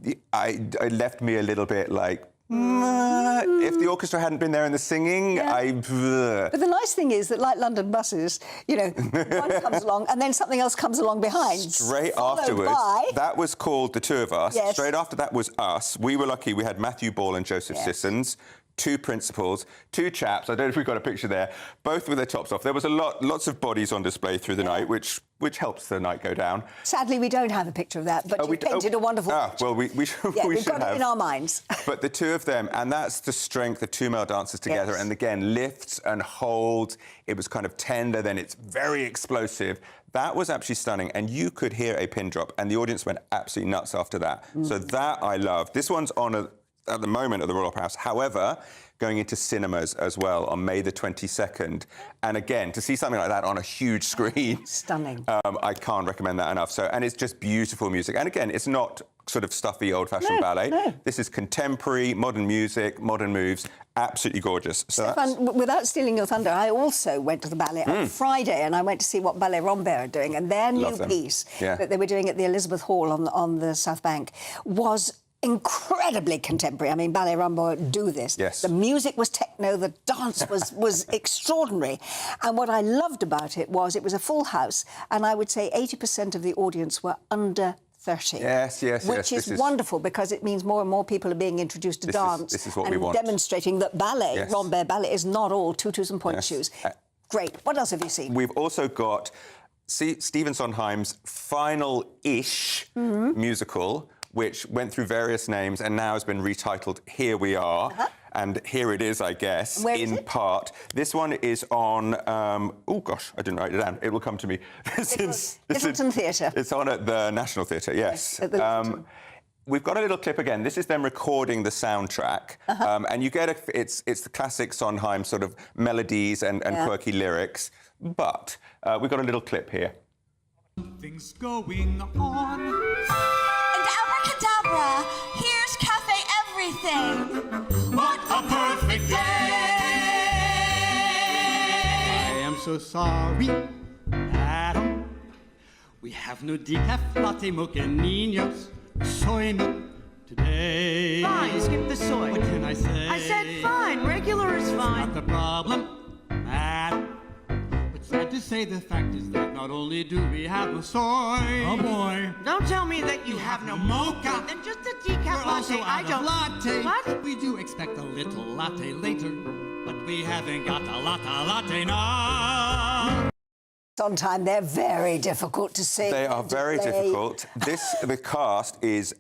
It left me a little bit like... if the orchestra hadn't been there in the singing, But the nice thing is that, like London buses, you know, one comes along and then something else comes along behind. Straight afterwards, that was called The Two of Us. Yes. Straight after that was us. We were lucky we had Matthew Ball and Joseph Sissons. two principals, two chaps. I don't know if we've got a picture there, both with their tops off. There was lots of bodies on display through the night, which helps the night go down. Sadly, we don't have a picture of that, but you painted a wonderful picture. Well, we should we've got have it in our minds. But the two of them, and that's the strength of two male dancers together. Yes. And again, lifts and holds. It was kind of tender, then it's very explosive. That was absolutely stunning, and you could hear a pin drop, and the audience went absolutely nuts after that. So that I love. This one's on at the moment at the Royal Opera House. However, going into cinemas as well on May the 22nd. And again, to see something like that on a huge screen... Stunning. I can't recommend that enough. And it's just beautiful music. And again, it's not sort of stuffy, old-fashioned ballet. No. This is contemporary, modern music, modern moves, absolutely gorgeous. So Stefan, without stealing your thunder, I also went to the ballet on Friday, and I went to see what Ballet Rambert are doing, and their new piece that they were doing at the Elizabeth Hall on the South Bank was incredibly contemporary. I mean, Ballet Rambert do this. Yes. The music was techno, the dance was extraordinary. And what I loved about it was a full house, and I would say 80% of the audience were under 30. Yes. Which is wonderful, because it means more and more people are being introduced to dance. This is what and we want. Demonstrating that ballet, Rambert ballet, is not all tutus and point shoes. Great. What else have you seen? We've also got Stephen Sondheim's final-ish musical, which went through various names and now has been retitled Here We Are. And here it is, I guess, in part. This one is on... oh, gosh, I didn't write it down. It will come to me. Littleton Theatre. It's on at the National Theatre, yes. We've got a little clip again. This is them recording the soundtrack. And you get it's the classic Sondheim sort of melodies and quirky lyrics. But we've got a little clip here. Things going on. Abracadabra, here's Cafe Everything. What a perfect day! I am so sorry, Adam. We have no decaf, latte, mocha, niños, soy milk today. Fine, skip the soy. What can I say? I said fine, regular is fine. Not the problem, Adam. Sad to say, the fact is that not only do we have no soy, oh boy, don't tell me that you have no mocha. Then just a decaf we're also latte. out of latte. What? We do expect a little latte later, but we haven't got a latte now. Sometimes they're very difficult to see. They are very difficult. The cast is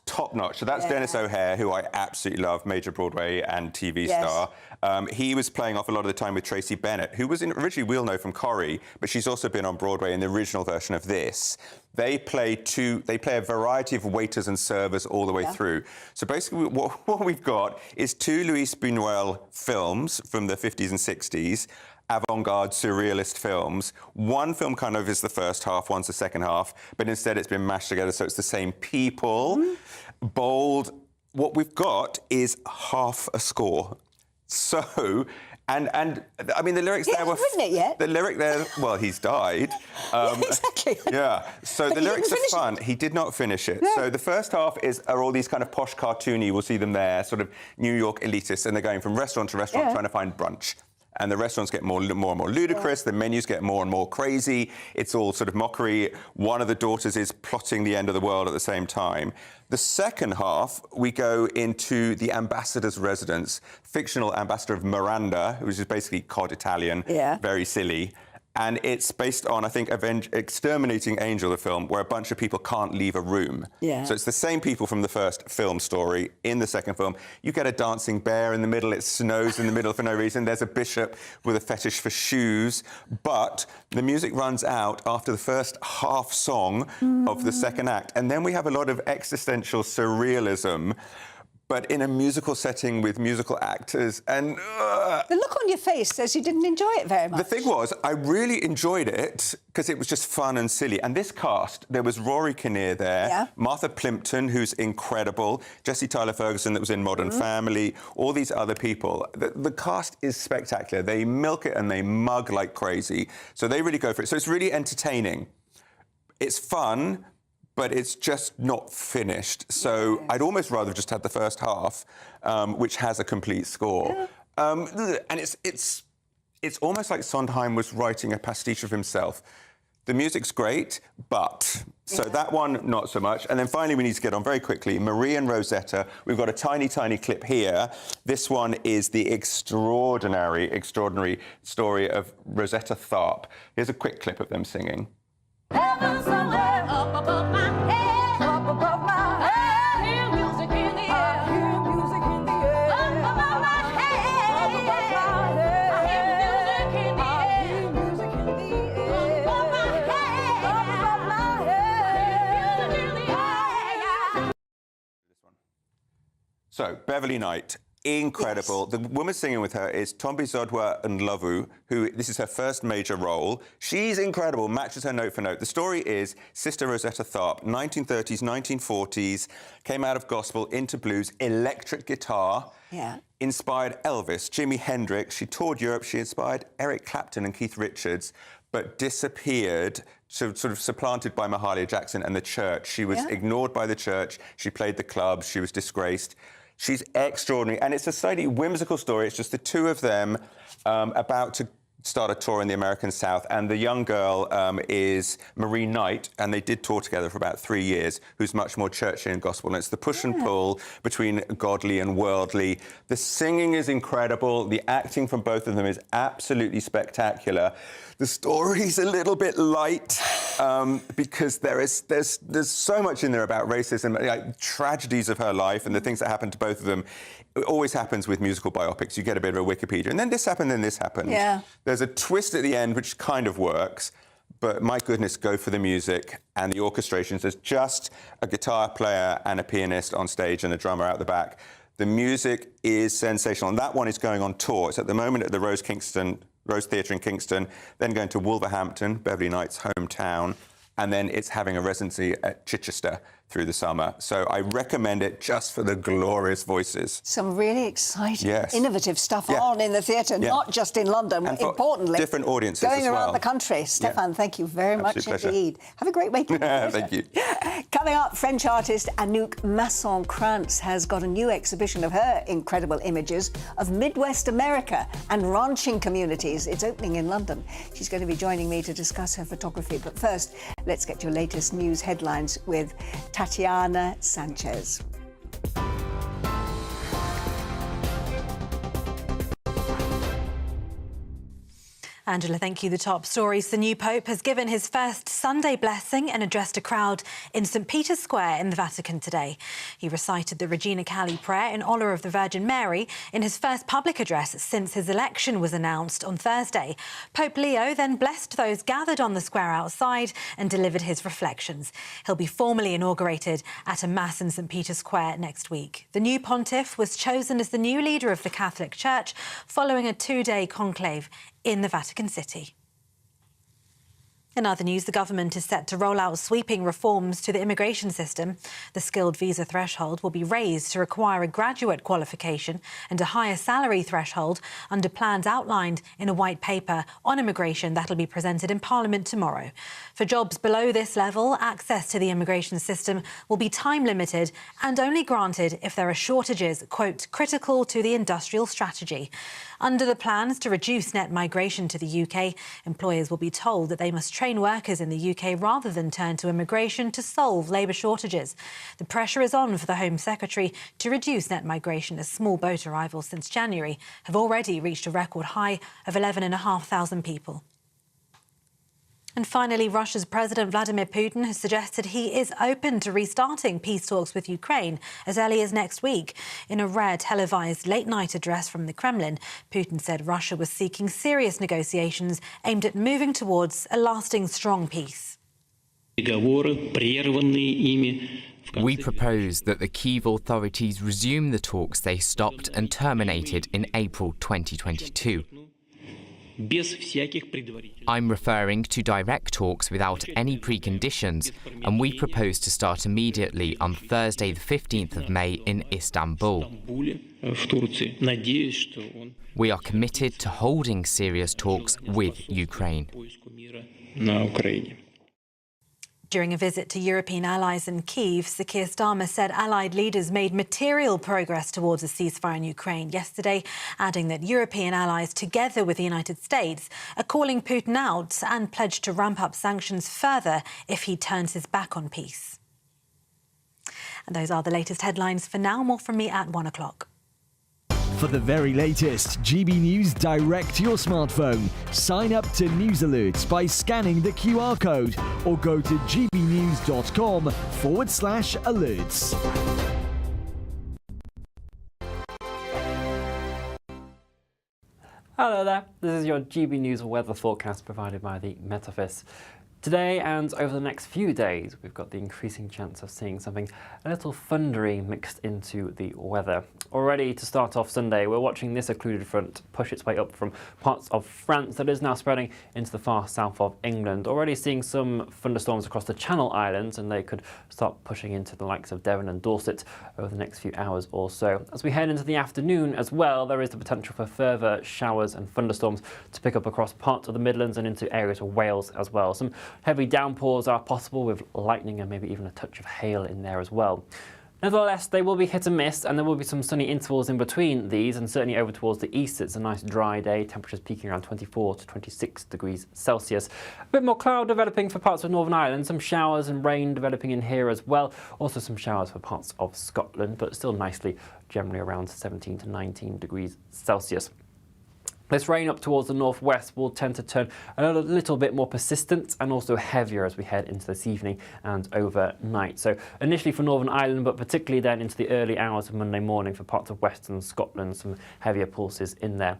top-notch. So that's Dennis O'Hare, who I absolutely love, major Broadway and TV star. He was playing off a lot of the time with Tracy Bennett, who was originally we'll know from Corrie, but she's also been on Broadway in the original version of this. They play a variety of waiters and servers all the way through. So basically what we've got is two Luis Buñuel films from the 50s and 60s, avant-garde surrealist films. One film kind of is the first half, one's the second half, but instead it's been mashed together, so it's the same people. Bold. What we've got is half a score. So, and I mean, the lyrics there were... He hasn't written it yet. The lyric there, well, he's died. Exactly. Yeah, so the lyrics are fun. He did not finish it. No. So the first half are all these kind of posh cartoony, we'll see them there, sort of New York elitists, and they're going from restaurant to restaurant trying to find brunch. And the restaurants get more and more ludicrous, the menus get more and more crazy, it's all sort of mockery. One of the daughters is plotting the end of the world at the same time. The second half, we go into the ambassador's residence, fictional ambassador of Miranda, which is basically cod Italian, very silly. And it's based on, I think, Exterminating Angel, the film, where a bunch of people can't leave a room. So it's the same people from the first film story in the second film. You get a dancing bear in the middle, it snows in the middle for no reason, there's a bishop with a fetish for shoes, but the music runs out after the first half song of the second act. And then we have a lot of existential surrealism, but in a musical setting with musical actors, and... The look on your face says you didn't enjoy it very much. The thing was, I really enjoyed it because it was just fun and silly. And this cast, there was Rory Kinnear there, Martha Plimpton, who's incredible, Jessie Tyler Ferguson, that was in Modern Family, all these other people. The cast is spectacular. They milk it and they mug like crazy. So they really go for it. So it's really entertaining. It's fun, but it's just not finished. So I'd almost rather have just had the first half, which has a complete score. And it's almost like Sondheim was writing a pastiche of himself. The music's great, but So that one, not so much. And then finally, we need to get on very quickly. Marie and Rosetta. We've got a tiny, tiny clip here. This one is the extraordinary story of Rosetta Tharpe. Here's a quick clip of them singing. Heaven somewhere up above my head, up above my head. I hear music in the air, I hear music in the air. Up above my head, up above my head. I hear music in the air, I hear music in the air. Up above my head, up above my head. I hear music in the air. So, Beverly Knight. Incredible. Yes. The woman singing with her is Tombizodwa Ndlovu, who this is her first major role. She's incredible, matches her note for note. The story is Sister Rosetta Tharpe, 1930s, 1940s, came out of gospel into blues, electric guitar, inspired Elvis, Jimi Hendrix. She toured Europe. She inspired Eric Clapton and Keith Richards, but disappeared, sort of supplanted by Mahalia Jackson and the church. She was ignored by the church. She played the clubs. She was disgraced. She's extraordinary, and it's a slightly whimsical story. It's just the two of them about to start a tour in the American South, and the young girl is Marie Knight, and they did tour together for about 3 years, who's much more churchy and gospel, and it's the push and pull between godly and worldly. The singing is incredible. The acting from both of them is absolutely spectacular. The story's a little bit light because there's so much in there about racism, like tragedies of her life and the things that happened to both of them. It always happens with musical biopics. You get a bit of a Wikipedia, and then this happened, then this happened. Yeah. There's a twist at the end, which kind of works, but my goodness, go for the music and the orchestrations. There's just a guitar player and a pianist on stage and a drummer out the back. The music is sensational, and that one is going on tour. It's at the moment at the Rose Theatre in Kingston, then going to Wolverhampton, Beverly Knight's hometown, and then it's having a residency at Chichester through the summer. So I recommend it just for the glorious voices. Some really exciting, innovative stuff on in the theatre, not just in London, and importantly. Different audiences going as well. around the country. Stefan, thank you very much indeed. Have a great weekend. Thank you. Coming up, French artist Anouk Masson-Krantz has got a new exhibition of her incredible images of Midwest America and ranching communities. It's opening in London. She's going to be joining me to discuss her photography. But first, let's get your latest news headlines with Tatiana Sanchez. Angela, thank you. The top stories. The new Pope has given his first Sunday blessing and addressed a crowd in St. Peter's Square in the Vatican today. He recited the Regina Caeli prayer in honour of the Virgin Mary in his first public address since his election was announced on Thursday. Pope Leo then blessed those gathered on the square outside and delivered his reflections. He'll be formally inaugurated at a mass in St. Peter's Square next week. The new pontiff was chosen as the new leader of the Catholic Church following a 2-day conclave in the Vatican City. In other news, the government is set to roll out sweeping reforms to the immigration system. The skilled visa threshold will be raised to require a graduate qualification and a higher salary threshold under plans outlined in a white paper on immigration that will be presented in Parliament tomorrow. For jobs below this level, access to the immigration system will be time-limited and only granted if there are shortages, quote, critical to the industrial strategy. Under the plans to reduce net migration to the UK, employers will be told that they must train workers in the UK rather than turn to immigration to solve labour shortages. The pressure is on for the Home Secretary to reduce net migration as small boat arrivals since January have already reached a record high of 11,500 people. And finally, Russia's President Vladimir Putin has suggested he is open to restarting peace talks with Ukraine as early as next week. In a rare televised late-night address from the Kremlin, Putin said Russia was seeking serious negotiations aimed at moving towards a lasting, strong peace. We propose that the Kyiv authorities resume the talks they stopped and terminated in April 2022. I'm referring to direct talks without any preconditions, and we propose to start immediately on Thursday the 15th of May in Istanbul. We are committed to holding serious talks with Ukraine. During a visit to European allies in Kyiv, Sir Keir Starmer said allied leaders made material progress towards a ceasefire in Ukraine yesterday, adding that European allies, together with the United States, are calling Putin out and pledged to ramp up sanctions further if he turns his back on peace. And those are the latest headlines for now. More from me at 1 o'clock. For the very latest GB News direct to your smartphone, sign up to News Alerts by scanning the QR code or go to gbnews.com/alerts. Hello there, this is your GB News weather forecast provided by the Met Office. Today and over the next few days, we've got the increasing chance of seeing something a little thundery mixed into the weather. Already to start off Sunday, we're watching this occluded front push its way up from parts of France that is now spreading into the far south of England. Already seeing some thunderstorms across the Channel Islands, and they could start pushing into the likes of Devon and Dorset over the next few hours or so. As we head into the afternoon as well, there is the potential for further showers and thunderstorms to pick up across parts of the Midlands and into areas of Wales as well. Some heavy downpours are possible with lightning and maybe even a touch of hail in there as well. Nevertheless, they will be hit and miss, and there will be some sunny intervals in between these, and certainly over towards the east it's a nice dry day, temperatures peaking around 24 to 26 degrees Celsius. A bit more cloud developing for parts of Northern Ireland, some showers and rain developing in here as well, also some showers for parts of Scotland, but still nicely generally around 17 to 19 degrees Celsius. This rain up towards the northwest will tend to turn a little bit more persistent and also heavier as we head into this evening and overnight. So initially for Northern Ireland, but particularly then into the early hours of Monday morning for parts of western Scotland, some heavier pulses in there.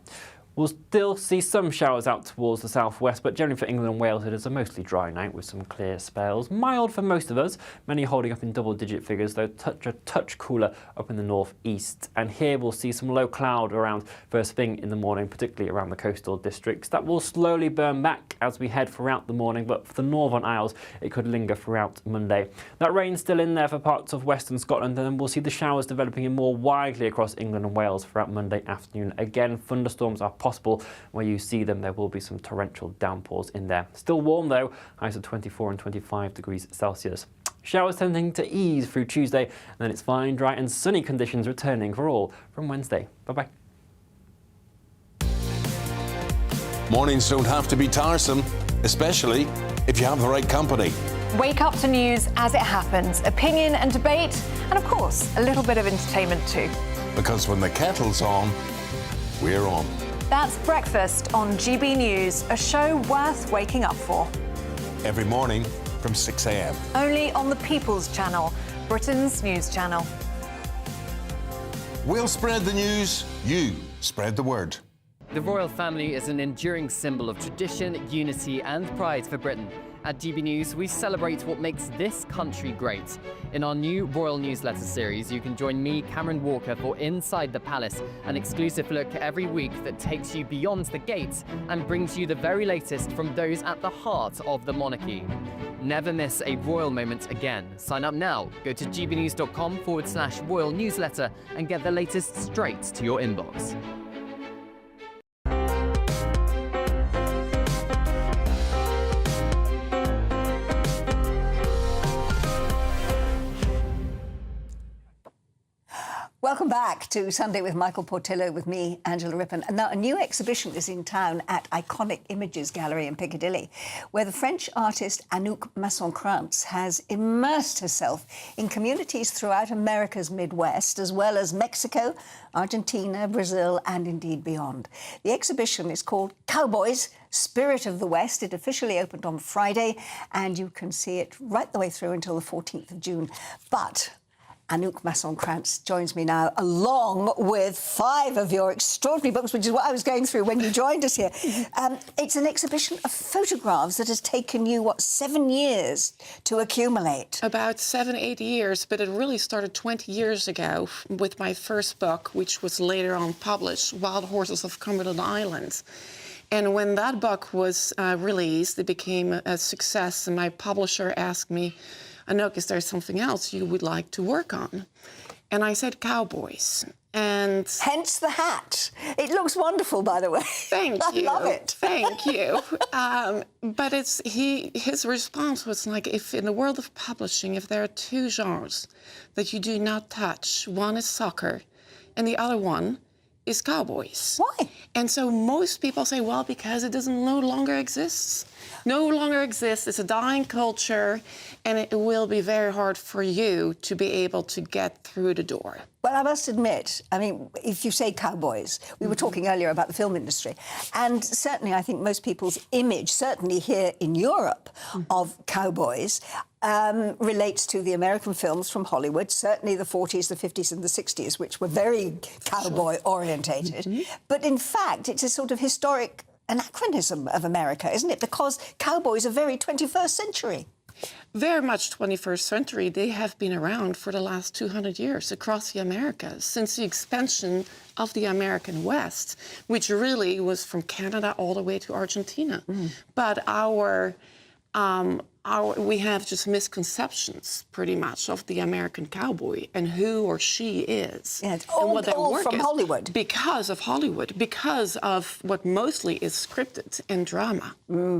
We'll still see some showers out towards the southwest, but generally for England and Wales it is a mostly dry night with some clear spells. Mild for most of us, many holding up in double-digit figures, though a touch cooler up in the northeast. And here we'll see some low cloud around first thing in the morning, particularly around the coastal districts. That will slowly burn back as we head throughout the morning, but for the Northern Isles it could linger throughout Monday. That rain's still in there for parts of western Scotland, and then we'll see the showers developing in more widely across England and Wales throughout Monday afternoon. Again, thunderstorms are possible. Where you see them, there will be some torrential downpours in there. Still warm though, highs of 24 and 25 degrees Celsius. Showers tending to ease through Tuesday, and then it's fine, dry and sunny conditions returning for all from Wednesday. Bye-bye. Mornings don't have to be tiresome, especially if you have the right company. Wake up to news as it happens, opinion and debate, and of course, a little bit of entertainment too. Because when the kettle's on, we're on. That's Breakfast on GB News, a show worth waking up for. Every morning from 6 a.m. Only on the People's Channel, Britain's news channel. We'll spread the news, you spread the word. The royal family is an enduring symbol of tradition, unity and pride for Britain. At GB News, we celebrate what makes this country great. In our new Royal Newsletter series, you can join me, Cameron Walker, for Inside the Palace, an exclusive look every week that takes you beyond the gates and brings you the very latest from those at the heart of the monarchy. Never miss a royal moment again. Sign up now. Go to gbnews.com/royal newsletter and get the latest straight to your inbox. Welcome back to Sunday with Michael Portillo, with me, Angela Rippon. And now a new exhibition is in town at Iconic Images Gallery in Piccadilly, where the French artist Anouk Masson-Krantz has immersed herself in communities throughout America's Midwest, as well as Mexico, Argentina, Brazil, and indeed beyond. The exhibition is called Cowboys, Spirit of the West. It officially opened on Friday, and you can see it right the way through until the 14th of June. But Anouk Masson-Krantz joins me now, along with 5 of your extraordinary books, which is what I was going through when you joined us here. It's an exhibition of photographs that has taken you, 7 years to accumulate? About 7, 8 years, but it really started 20 years ago with my first book, which was later on published, Wild Horses of Cumberland Island. And when that book was released, it became a success, and my publisher asked me, Anouk, is there something else you would like to work on? And I said, cowboys. And hence the hat. It looks wonderful, by the way. Thank you. I love it. Thank you. But his response was like, if in the world of publishing, if there are two genres that you do not touch, one is soccer and the other one is cowboys. Why? And so most people say, well, because it no longer exists. No longer exists. It's a dying culture, and it will be very hard for you to be able to get through the door. Well, I must admit, I mean, if you say cowboys, we were talking earlier about the film industry, and certainly I think most people's image, certainly here in Europe, of cowboys relates to the American films from Hollywood, certainly the 40s, the 50s and the 60s, which were very cowboy-orientated. But in fact, it's a sort of historic anachronism of America, isn't it? Because cowboys are very 21st century. Very much 21st century. They have been around for the last 200 years across the Americas, since the expansion of the American West, which really was from Canada all the way to Argentina. But we have just misconceptions, pretty much, of the American cowboy and who or she is. Yeah, it's and what their all work from is. Hollywood. Because of Hollywood, because of what mostly is scripted and drama.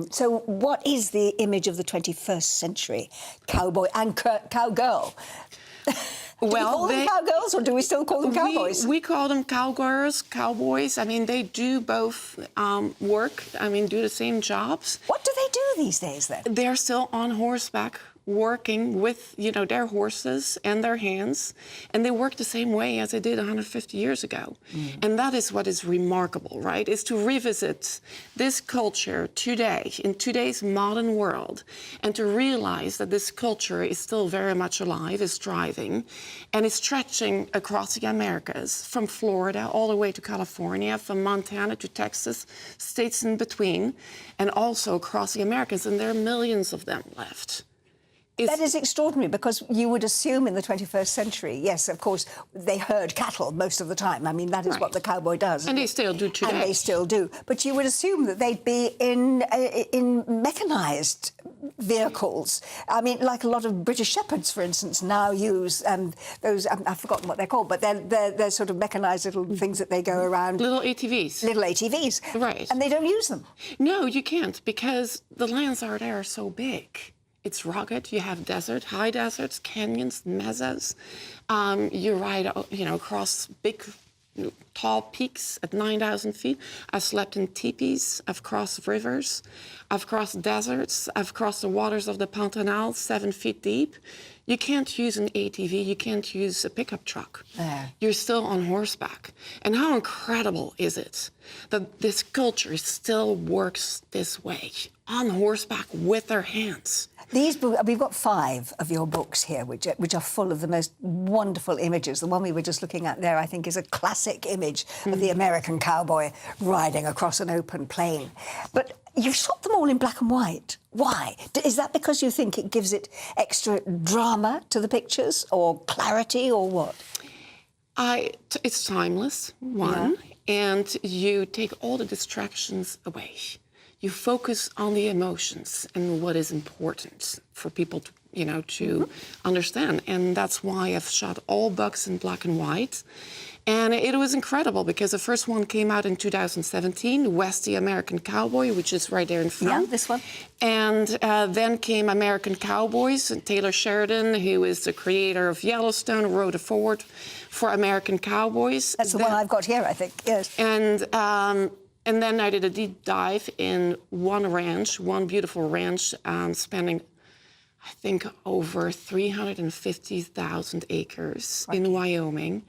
So what is the image of the 21st century cowboy and cowgirl? Do we call them cowgirls, or do we still call them cowboys? We call them cowgirls, cowboys. I mean, they do both work, do the same jobs. What do they do these days, then? They're still on horseback, working with, their horses and their hands, and they work the same way as they did 150 years ago. And that is what is remarkable, right? Is to revisit this culture today, in today's modern world, and to realize that this culture is still very much alive, is thriving, and is stretching across the Americas, from Florida all the way to California, from Montana to Texas, states in between, and also across the Americas, and there are millions of them left. That is extraordinary, because you would assume in the 21st century, yes, of course, they herd cattle most of the time. I mean, that is what the cowboy does. And they still do today. And they still do. But you would assume that they'd be in mechanised vehicles. I mean, like a lot of British shepherds, for instance, now use those, I've forgotten what they're called, but they're sort of mechanised little things that they go around. Little ATVs. Little ATVs. Right. And they don't use them. No, you can't, because the lands out there are so big. It's rugged. You have desert, high deserts, canyons, mezzas. You ride, across big, tall peaks at 9,000 feet. I've slept in teepees. I've crossed rivers. I've crossed deserts. I've crossed the waters of the Pantanal, 7 feet deep. You can't use an ATV. You can't use a pickup truck. You're still on horseback. And how incredible is it that this culture still works this way, on horseback with their hands? We've got 5 of your books here, which are full of the most wonderful images. The one we were just looking at there, I think, is a classic image of the American cowboy riding across an open plain. But you've shot them all in black and white. Why? Is that because you think it gives it extra drama to the pictures, or clarity, or what? It's timeless, one, and you take all the distractions away. You focus on the emotions and what is important for people to, to understand. And that's why I've shot all books in black and white. And it was incredible, because the first one came out in 2017, West the American Cowboy, which is right there in front. Yeah, this one. And then came American Cowboys, and Taylor Sheridan, who is the creator of Yellowstone, wrote a foreword for American Cowboys. That's the one I've got here, I think, yes. And then I did a deep dive in one beautiful ranch, spanning, I think, over 350,000 acres in Wyoming.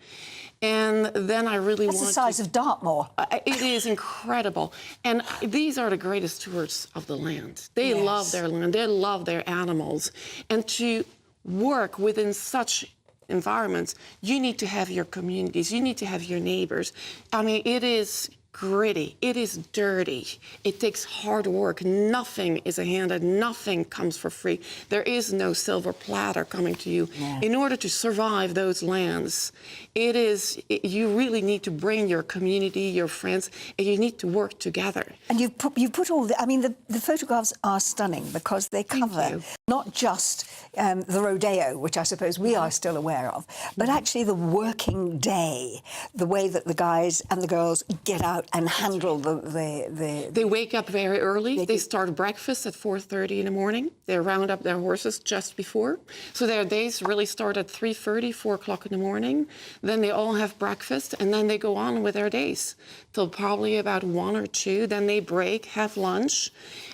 And then I really wanted... That's the size of Dartmoor. It is incredible. And these are the greatest stewards of the land. They love their land. They love their animals. And to work within such environments, you need to have your communities. You need to have your neighbors. I mean, it is gritty. It is dirty. It takes hard work. Nothing is handed. Nothing comes for free. There is no silver platter coming to you. Yeah. In order to survive those lands, you really need to bring your community, your friends, and you need to work together. And you've put all the... I mean, the photographs are stunning because they cover not just the rodeo, which I suppose we are still aware of, but actually the working day, the way that the guys and the girls get out and handle the... They wake up very early. They start breakfast at 4:30 in the morning. They round up their horses just before. So their days really start at 3:30, 4 o'clock in the morning. Then they all have breakfast, and then they go on with their days till probably about 1 or 2. Then they break, have lunch,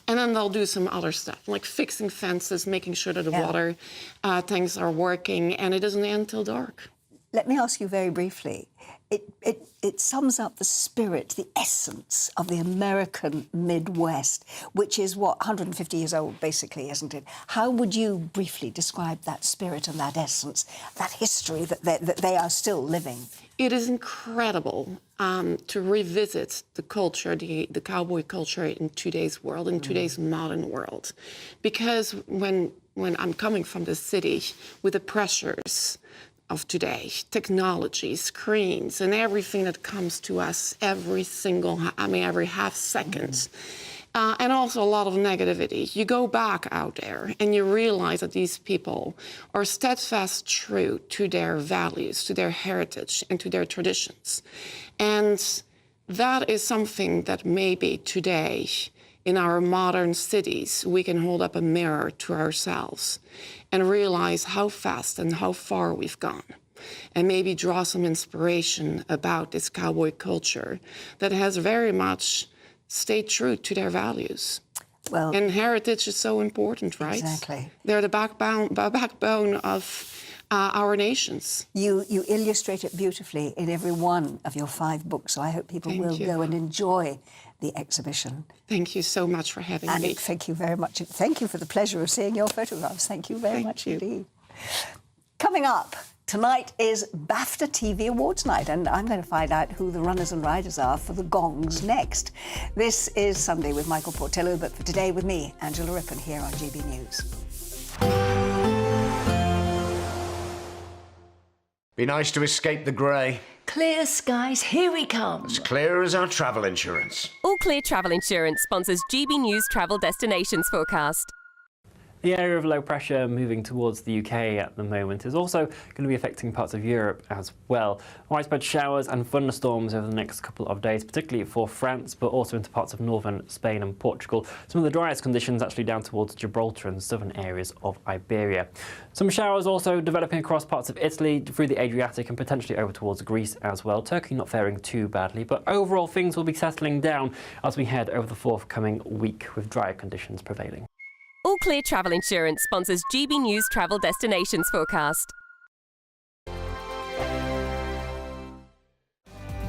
and then they'll do some other stuff, like fixing fences, making sure that the water tanks are working, and it doesn't end till dark. Let me ask you very briefly. It sums up the spirit, the essence of the American Midwest, which is, what, 150 years old, basically, isn't it? How would you briefly describe that spirit and that essence, that history that they are still living? It is incredible to revisit the culture, the cowboy culture in today's world, in today's modern world. Because when I'm coming from the city with the pressures of today, technology, screens, and everything that comes to us every half second. And also a lot of negativity. You go back out there and you realize that these people are steadfast true to their values, to their heritage, and to their traditions. And that is something that maybe today, in our modern cities, we can hold up a mirror to ourselves and realize how fast and how far we've gone, and maybe draw some inspiration about this cowboy culture that has very much stayed true to their values. Well, and heritage is so important, right? Exactly. They're the backbone of our nations. You illustrate it beautifully in every one of your 5 books, so I hope people will go and enjoy the exhibition. Thank you so much for having me. Thank you very much. Thank you for the pleasure of seeing your photographs. Thank you very much indeed. Coming up, tonight is BAFTA TV Awards night, and I'm going to find out who the runners and riders are for the gongs next. This is Sunday with Michael Portillo, but for today with me, Angela Rippon, here on GB News. Be nice to escape the grey. Clear skies, here we come. As clear as our travel insurance. All Clear Travel Insurance sponsors GB News travel destinations forecast. The area of low pressure moving towards the UK at the moment is also going to be affecting parts of Europe as well. Widespread showers and thunderstorms over the next couple of days, particularly for France, but also into parts of northern Spain and Portugal. Some of the driest conditions actually down towards Gibraltar and southern areas of Iberia. Some showers also developing across parts of Italy, through the Adriatic and potentially over towards Greece as well. Turkey not faring too badly, but overall things will be settling down as we head over the forthcoming week with drier conditions prevailing. All Clear Travel Insurance sponsors GB News travel destinations forecast.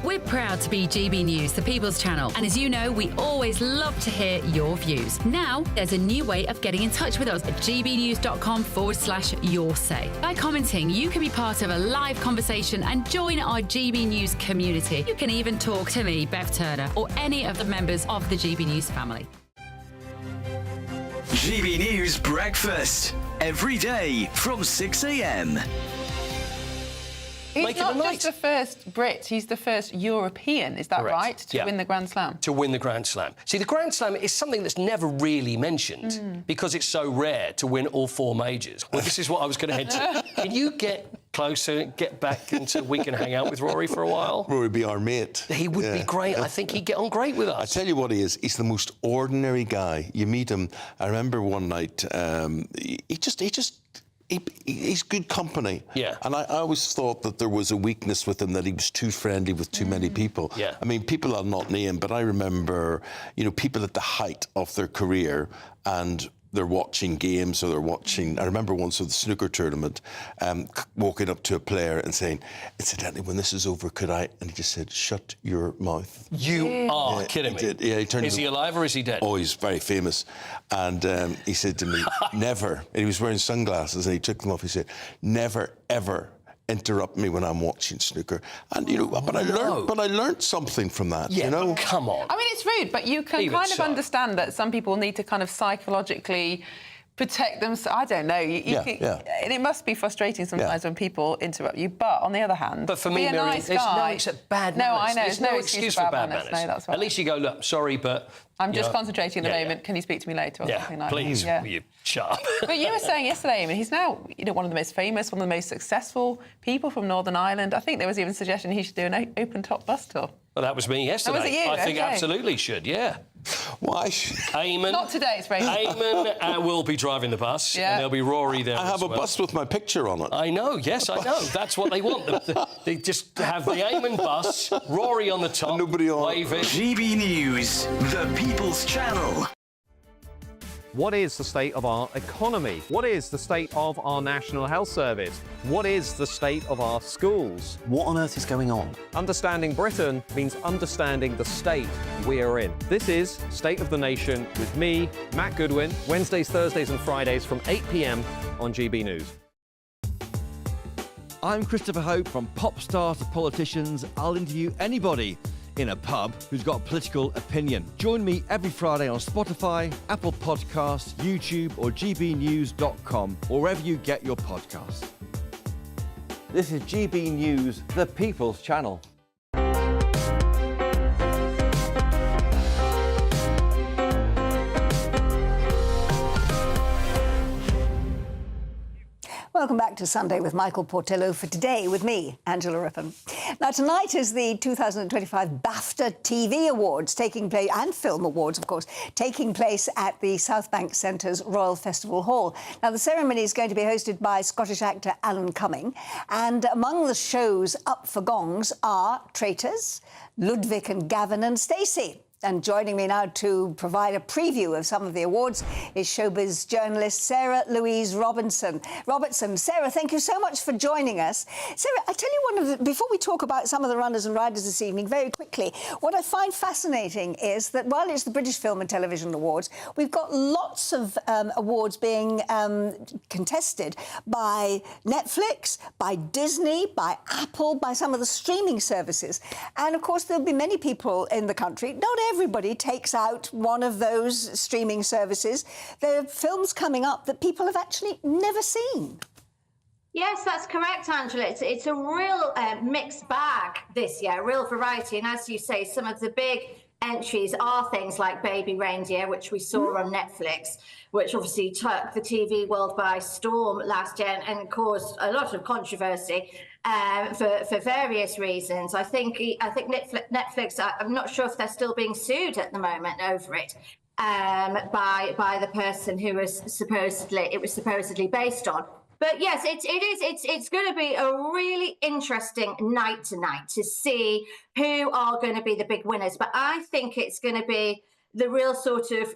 We're proud to be GB News, the People's Channel. And as you know, we always love to hear your views. Now, there's a new way of getting in touch with us at gbnews.com/yoursay. By commenting, you can be part of a live conversation and join our GB News community. You can even talk to me, Bev Turner, or any of the members of the GB News family. GB News Breakfast. Every day from 6 a.m. He's not just the first Brit, he's the first European, is that right, to win the Grand Slam? To win the Grand Slam. See, the Grand Slam is something that's never really mentioned because it's so rare to win all 4 majors. Well, this is what I was going to head to. Can you get closer, get back into we can hang out with Rory for a while? Rory would be our mate. He would be great. I think he'd get on great with us. I tell you what he is. He's the most ordinary guy. You meet him. I remember one night, he's good company. Yeah. And I always thought that there was a weakness with him, that he was too friendly with too many people. Yeah. I mean, people I'll not name, but I remember, people at the height of their career and they're watching games or they're watching... I remember once at the snooker tournament, walking up to a player and saying, incidentally, when this is over, could I... And he just said, shut your mouth. You are kidding me. Yeah, he turned is he alive or is he dead? Oh, he's very famous. And he said to me, never... And he was wearing sunglasses and he took them off. He said, never, ever interrupt me when I'm watching snooker. And, you know, but I learned something from that, yeah, you know? Come on. I mean, it's rude, but you can kind of understand that some people need to kind of psychologically protect them. I don't know. And it must be frustrating sometimes when people interrupt you. But on the other hand, but for me, be a Miriam, nice there's guy. no except bad no, manners. I know. There's no excuse for bad manners. No, that's right. At least you go, look, sorry, but I'm just concentrating at the moment. Can you speak to me later or something like please, that? will you shut up? But you were saying yesterday, I mean, he's now one of the most famous, one of the most successful people from Northern Ireland. I think there was even a suggestion he should do an open-top bus tour. Well, that was me yesterday. Oh, was it you? I think Okay. absolutely should, yeah. Why? Eamon. Not today, it's raining. Eamon will be driving the bus, and there'll be Rory there. I have a bus with my picture on it. I know, yes, I know. That's what they want. They just have the Eamon bus, Rory on the top, nobody on waving. GB News, the People's Channel. What is the state of our economy? What is the state of our National Health Service? What is the state of our schools? What on earth is going on? Understanding Britain means understanding the state we are in. This is State of the Nation with me, Matt Goodwin, Wednesdays, Thursdays and Fridays from 8 p.m. on GB News. I'm Christopher Hope. From pop stars to politicians, I'll interview anybody in a pub who's got a political opinion. Join me every Friday on Spotify, Apple Podcasts, YouTube or gbnews.com, or wherever you get your podcasts. This is GB News, the People's Channel. Welcome back to Sunday with Michael Portillo. For today, with me, Angela Rippon. Now, tonight is the 2025 BAFTA TV Awards taking place, and Film Awards, of course, taking place at the South Bank Centre's Royal Festival Hall. Now, the ceremony is going to be hosted by Scottish actor Alan Cumming, and among the shows up for gongs are Traitors, Ludwig and Gavin and Stacey. And joining me now to provide a preview of some of the awards is showbiz journalist Sarah Louise Robertson. Sarah, thank you so much for joining us. Sarah, I tell you before we talk about some of the runners and riders this evening, very quickly, what I find fascinating is that while it's the British Film and Television Awards, we've got lots of awards being contested by Netflix, by Disney, by Apple, by some of the streaming services. And of course, there'll be many people in the country, not everybody takes out one of those streaming services. There are films coming up that people have actually never seen. Yes, that's correct, Angela. It's a real mixed bag this year, a real variety. And as you say, some of the big entries are things like Baby Reindeer, which we saw on Netflix, which obviously took the TV world by storm last year and caused a lot of controversy for various reasons. I think Netflix, I'm not sure if they're still being sued at the moment over it by the person who it was supposedly based on. But yes, it's going to be a really interesting night tonight to see who are going to be the big winners. But I think it's going to be the real sort of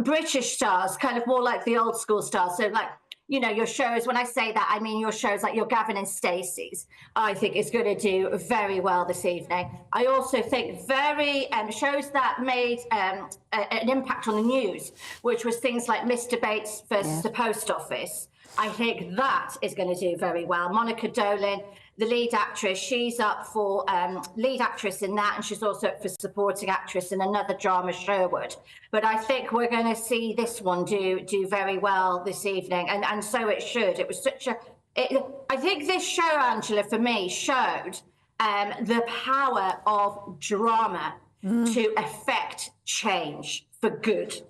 British stars, kind of more like the old school stars. So like, you know, your shows, when I say that, I mean your shows like your Gavin and Stacey's, I think is going to do very well this evening. I also think shows that made an impact on the news, which was things like Mr. Bates versus the Post Office. I think that is going to do very well. Monica Dolan, the lead actress, she's up for lead actress in that, and she's also up for supporting actress in another drama, Sherwood. But I think we're going to see this one do very well this evening, and so it should. It was I think this show, Angela, for me, showed the power of drama to affect change for good.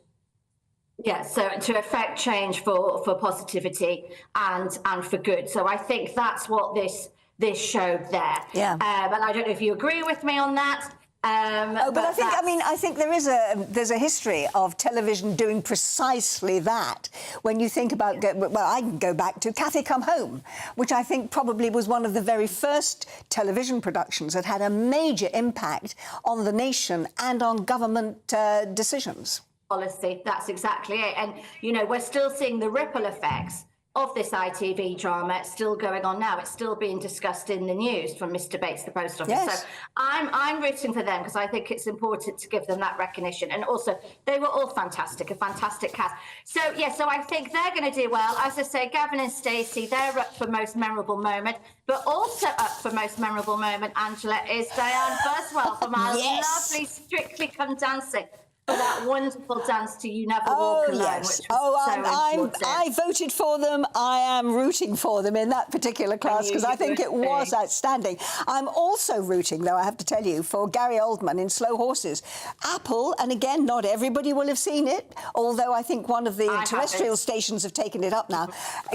Yeah, so to affect change for positivity and for good. So I think that's what this showed there. Yeah. And I don't know if you agree with me on that. But I think there's a history of television doing precisely that. When you think about, I can go back to Cathy Come Home, which I think probably was one of the very first television productions that had a major impact on the nation and on government decisions. Policy, that's exactly it. And, you know, we're still seeing the ripple effects of this ITV drama still going on now. It's still being discussed in the news from Mr. Bates, the post office. Yes. So I'm rooting for them because I think it's important to give them that recognition. And also, they were all fantastic, a fantastic cast. So, yeah, so I think they're going to do well. As I say, Gavin and Stacey, they're up for most memorable moment. But also up for most memorable moment, Angela, is Diane Boswell from our lovely Strictly Come Dancing. For that wonderful dance to You Never Walk Alone, yes. which was so important. I voted for them. I am rooting for them in that particular class because I think it was outstanding. I'm also rooting, though, I have to tell you, for Gary Oldman in Slow Horses. Apple, and again, not everybody will have seen it, although I think one of the terrestrial stations have taken it up now.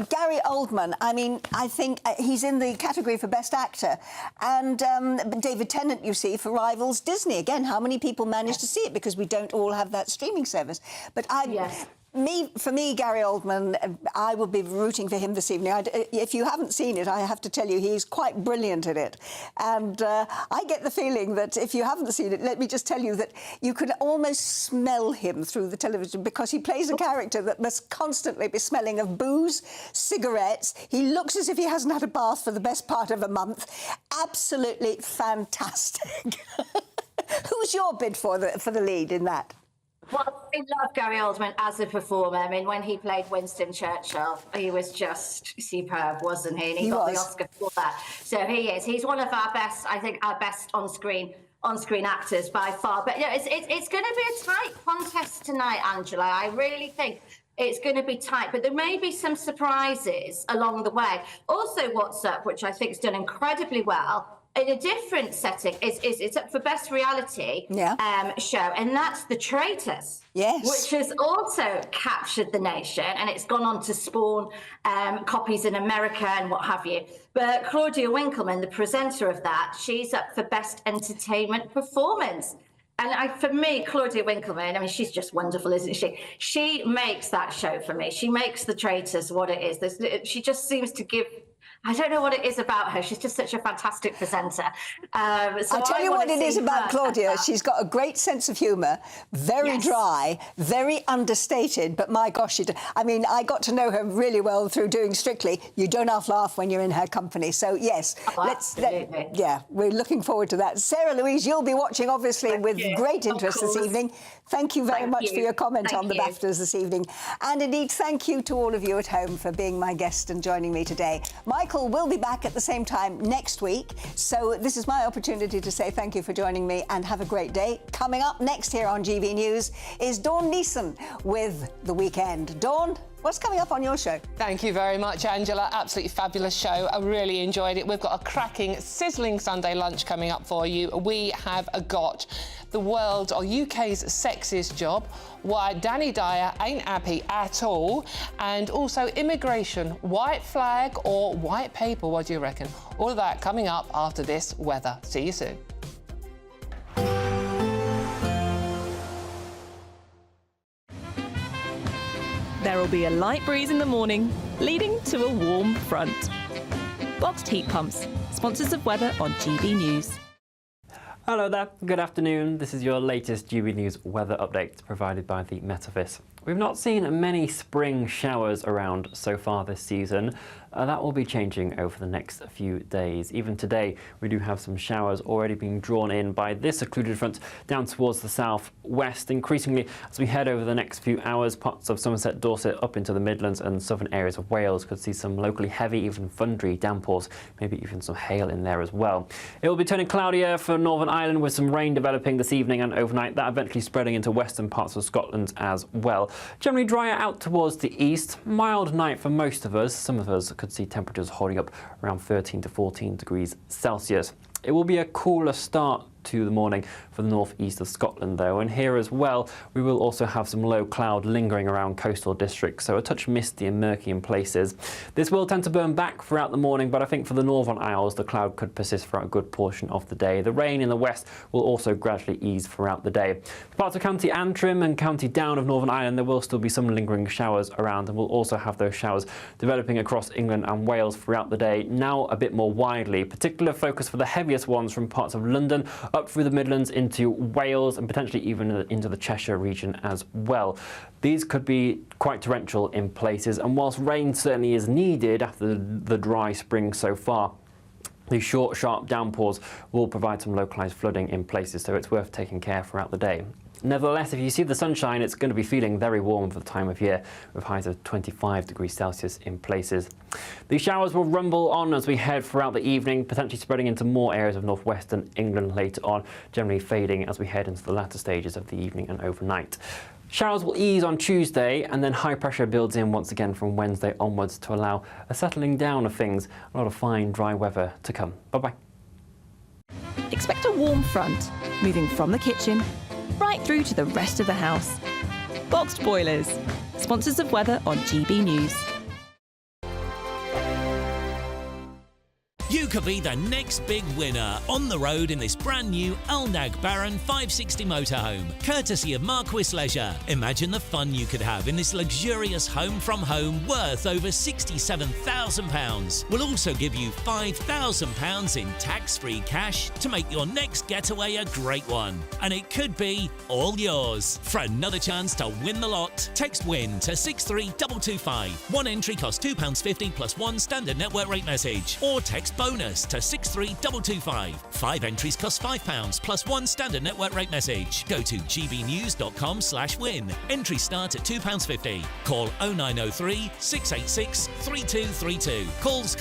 Gary Oldman, I mean, I think he's in the category for Best Actor. And David Tennant, you see, for Rivals Disney. Again, how many people managed to see it because we don't all have that streaming service. But for me, Gary Oldman, I will be rooting for him this evening. If you haven't seen it, I have to tell you, he's quite brilliant at it. And I get the feeling that if you haven't seen it, let me just tell you that you can almost smell him through the television because he plays a character that must constantly be smelling of booze, cigarettes. He looks as if he hasn't had a bath for the best part of a month. Absolutely fantastic. Who's your bid for the lead in that? Well, I love Gary Oldman as a performer. I mean, when he played Winston Churchill, he was just superb, wasn't he? And he got the Oscar for that. So he is. He's one of our best, I think, our best on-screen actors by far. But yeah, it's going to be a tight contest tonight, Angela. I really think it's going to be tight, but there may be some surprises along the way. Also, What's Up, which I think has done incredibly well, in a different setting, it's up for Best Reality show, and that's The Traitors, which has also captured the nation, and it's gone on to spawn copies in America and what have you. But Claudia Winkleman, the presenter of that, she's up for Best Entertainment Performance. And for me, Claudia Winkleman, I mean, she's just wonderful, isn't she? She makes that show for me. She makes The Traitors what it is. She just seems to give... I don't know what it is about her. She's just such a fantastic presenter. I'll tell you what it is about Claudia. She's got a great sense of humour, very dry, very understated, but my gosh, I mean, I got to know her really well through doing Strictly. You don't half-laugh when you're in her company. So, yes, we're looking forward to that. Sarah Louise, you'll be watching, obviously, with great interest this evening. Thank you very much for your comment on the BAFTAs this evening. And indeed, thank you to all of you at home for being my guest and joining me today. Michael will be back at the same time next week. So this is my opportunity to say thank you for joining me and have a great day. Coming up next here on GB News is Dawn Neeson with The Weekend. Dawn, what's coming up on your show? Thank you very much, Angela. Absolutely fabulous show. I really enjoyed it. We've got a cracking, sizzling Sunday lunch coming up for you. We have got the world or UK's sexiest job, why Danny Dyer ain't happy at all, and also immigration, white flag or white paper, what do you reckon? All of that coming up after this weather. See you soon. There will be a light breeze in the morning, leading to a warm front. Boxed heat pumps, sponsors of weather on GB News. Hello there, good afternoon. This is your latest GB News weather update provided by the Met Office. We've not seen many spring showers around so far this season. That will be changing over the next few days. Even today, we do have some showers already being drawn in by this occluded front down towards the southwest. Increasingly, as we head over the next few hours, parts of Somerset, Dorset, up into the Midlands and southern areas of Wales could see some locally heavy, even thundery downpours, maybe even some hail in there as well. It will be turning cloudier for Northern Ireland with some rain developing this evening and overnight, that eventually spreading into western parts of Scotland as well. Generally drier out towards the east. Mild night for most of us. Some of us could see temperatures holding up around 13 to 14 degrees Celsius. It will be a cooler start to the morning for the northeast of Scotland though, and here as well we will also have some low cloud lingering around coastal districts, so a touch misty and murky in places. This will tend to burn back throughout the morning, but I think for the Northern Isles the cloud could persist throughout a good portion of the day. The rain in the west will also gradually ease throughout the day. For parts of County Antrim and County Down of Northern Ireland there will still be some lingering showers around, and we'll also have those showers developing across England and Wales throughout the day, now a bit more widely. Particular focus for the heaviest ones from parts of London up through the Midlands into Wales and potentially even into the Cheshire region as well. These could be quite torrential in places, and whilst rain certainly is needed after the dry spring so far, these short, sharp downpours will provide some localised flooding in places, so it's worth taking care throughout the day. Nevertheless, if you see the sunshine, it's going to be feeling very warm for the time of year, with highs of 25 degrees Celsius in places. These showers will rumble on as we head throughout the evening, potentially spreading into more areas of northwestern England later on, generally fading as we head into the latter stages of the evening and overnight. Showers will ease on Tuesday, and then high pressure builds in once again from Wednesday onwards to allow a settling down of things, a lot of fine, dry weather to come. Bye-bye. Expect a warm front, moving from the kitchen right through to the rest of the house. Boxed boilers, sponsors of weather on GB News. You could be the next big winner on the road in this brand new Alnag Baron 560 motorhome, courtesy of Marquis Leisure. Imagine the fun you could have in this luxurious home from home worth over £67,000. We'll also give you £5,000 in tax-free cash to make your next getaway a great one. And it could be all yours. For another chance to win the lot, text WIN to 63225. One entry costs £2.50 plus one standard network rate message. Or text bonus to 63225. 5 entries cost £5 plus one standard network rate message. Go to gbnews.com/win. Entries start at £2.50. Call 0903 686 3232. Calls cost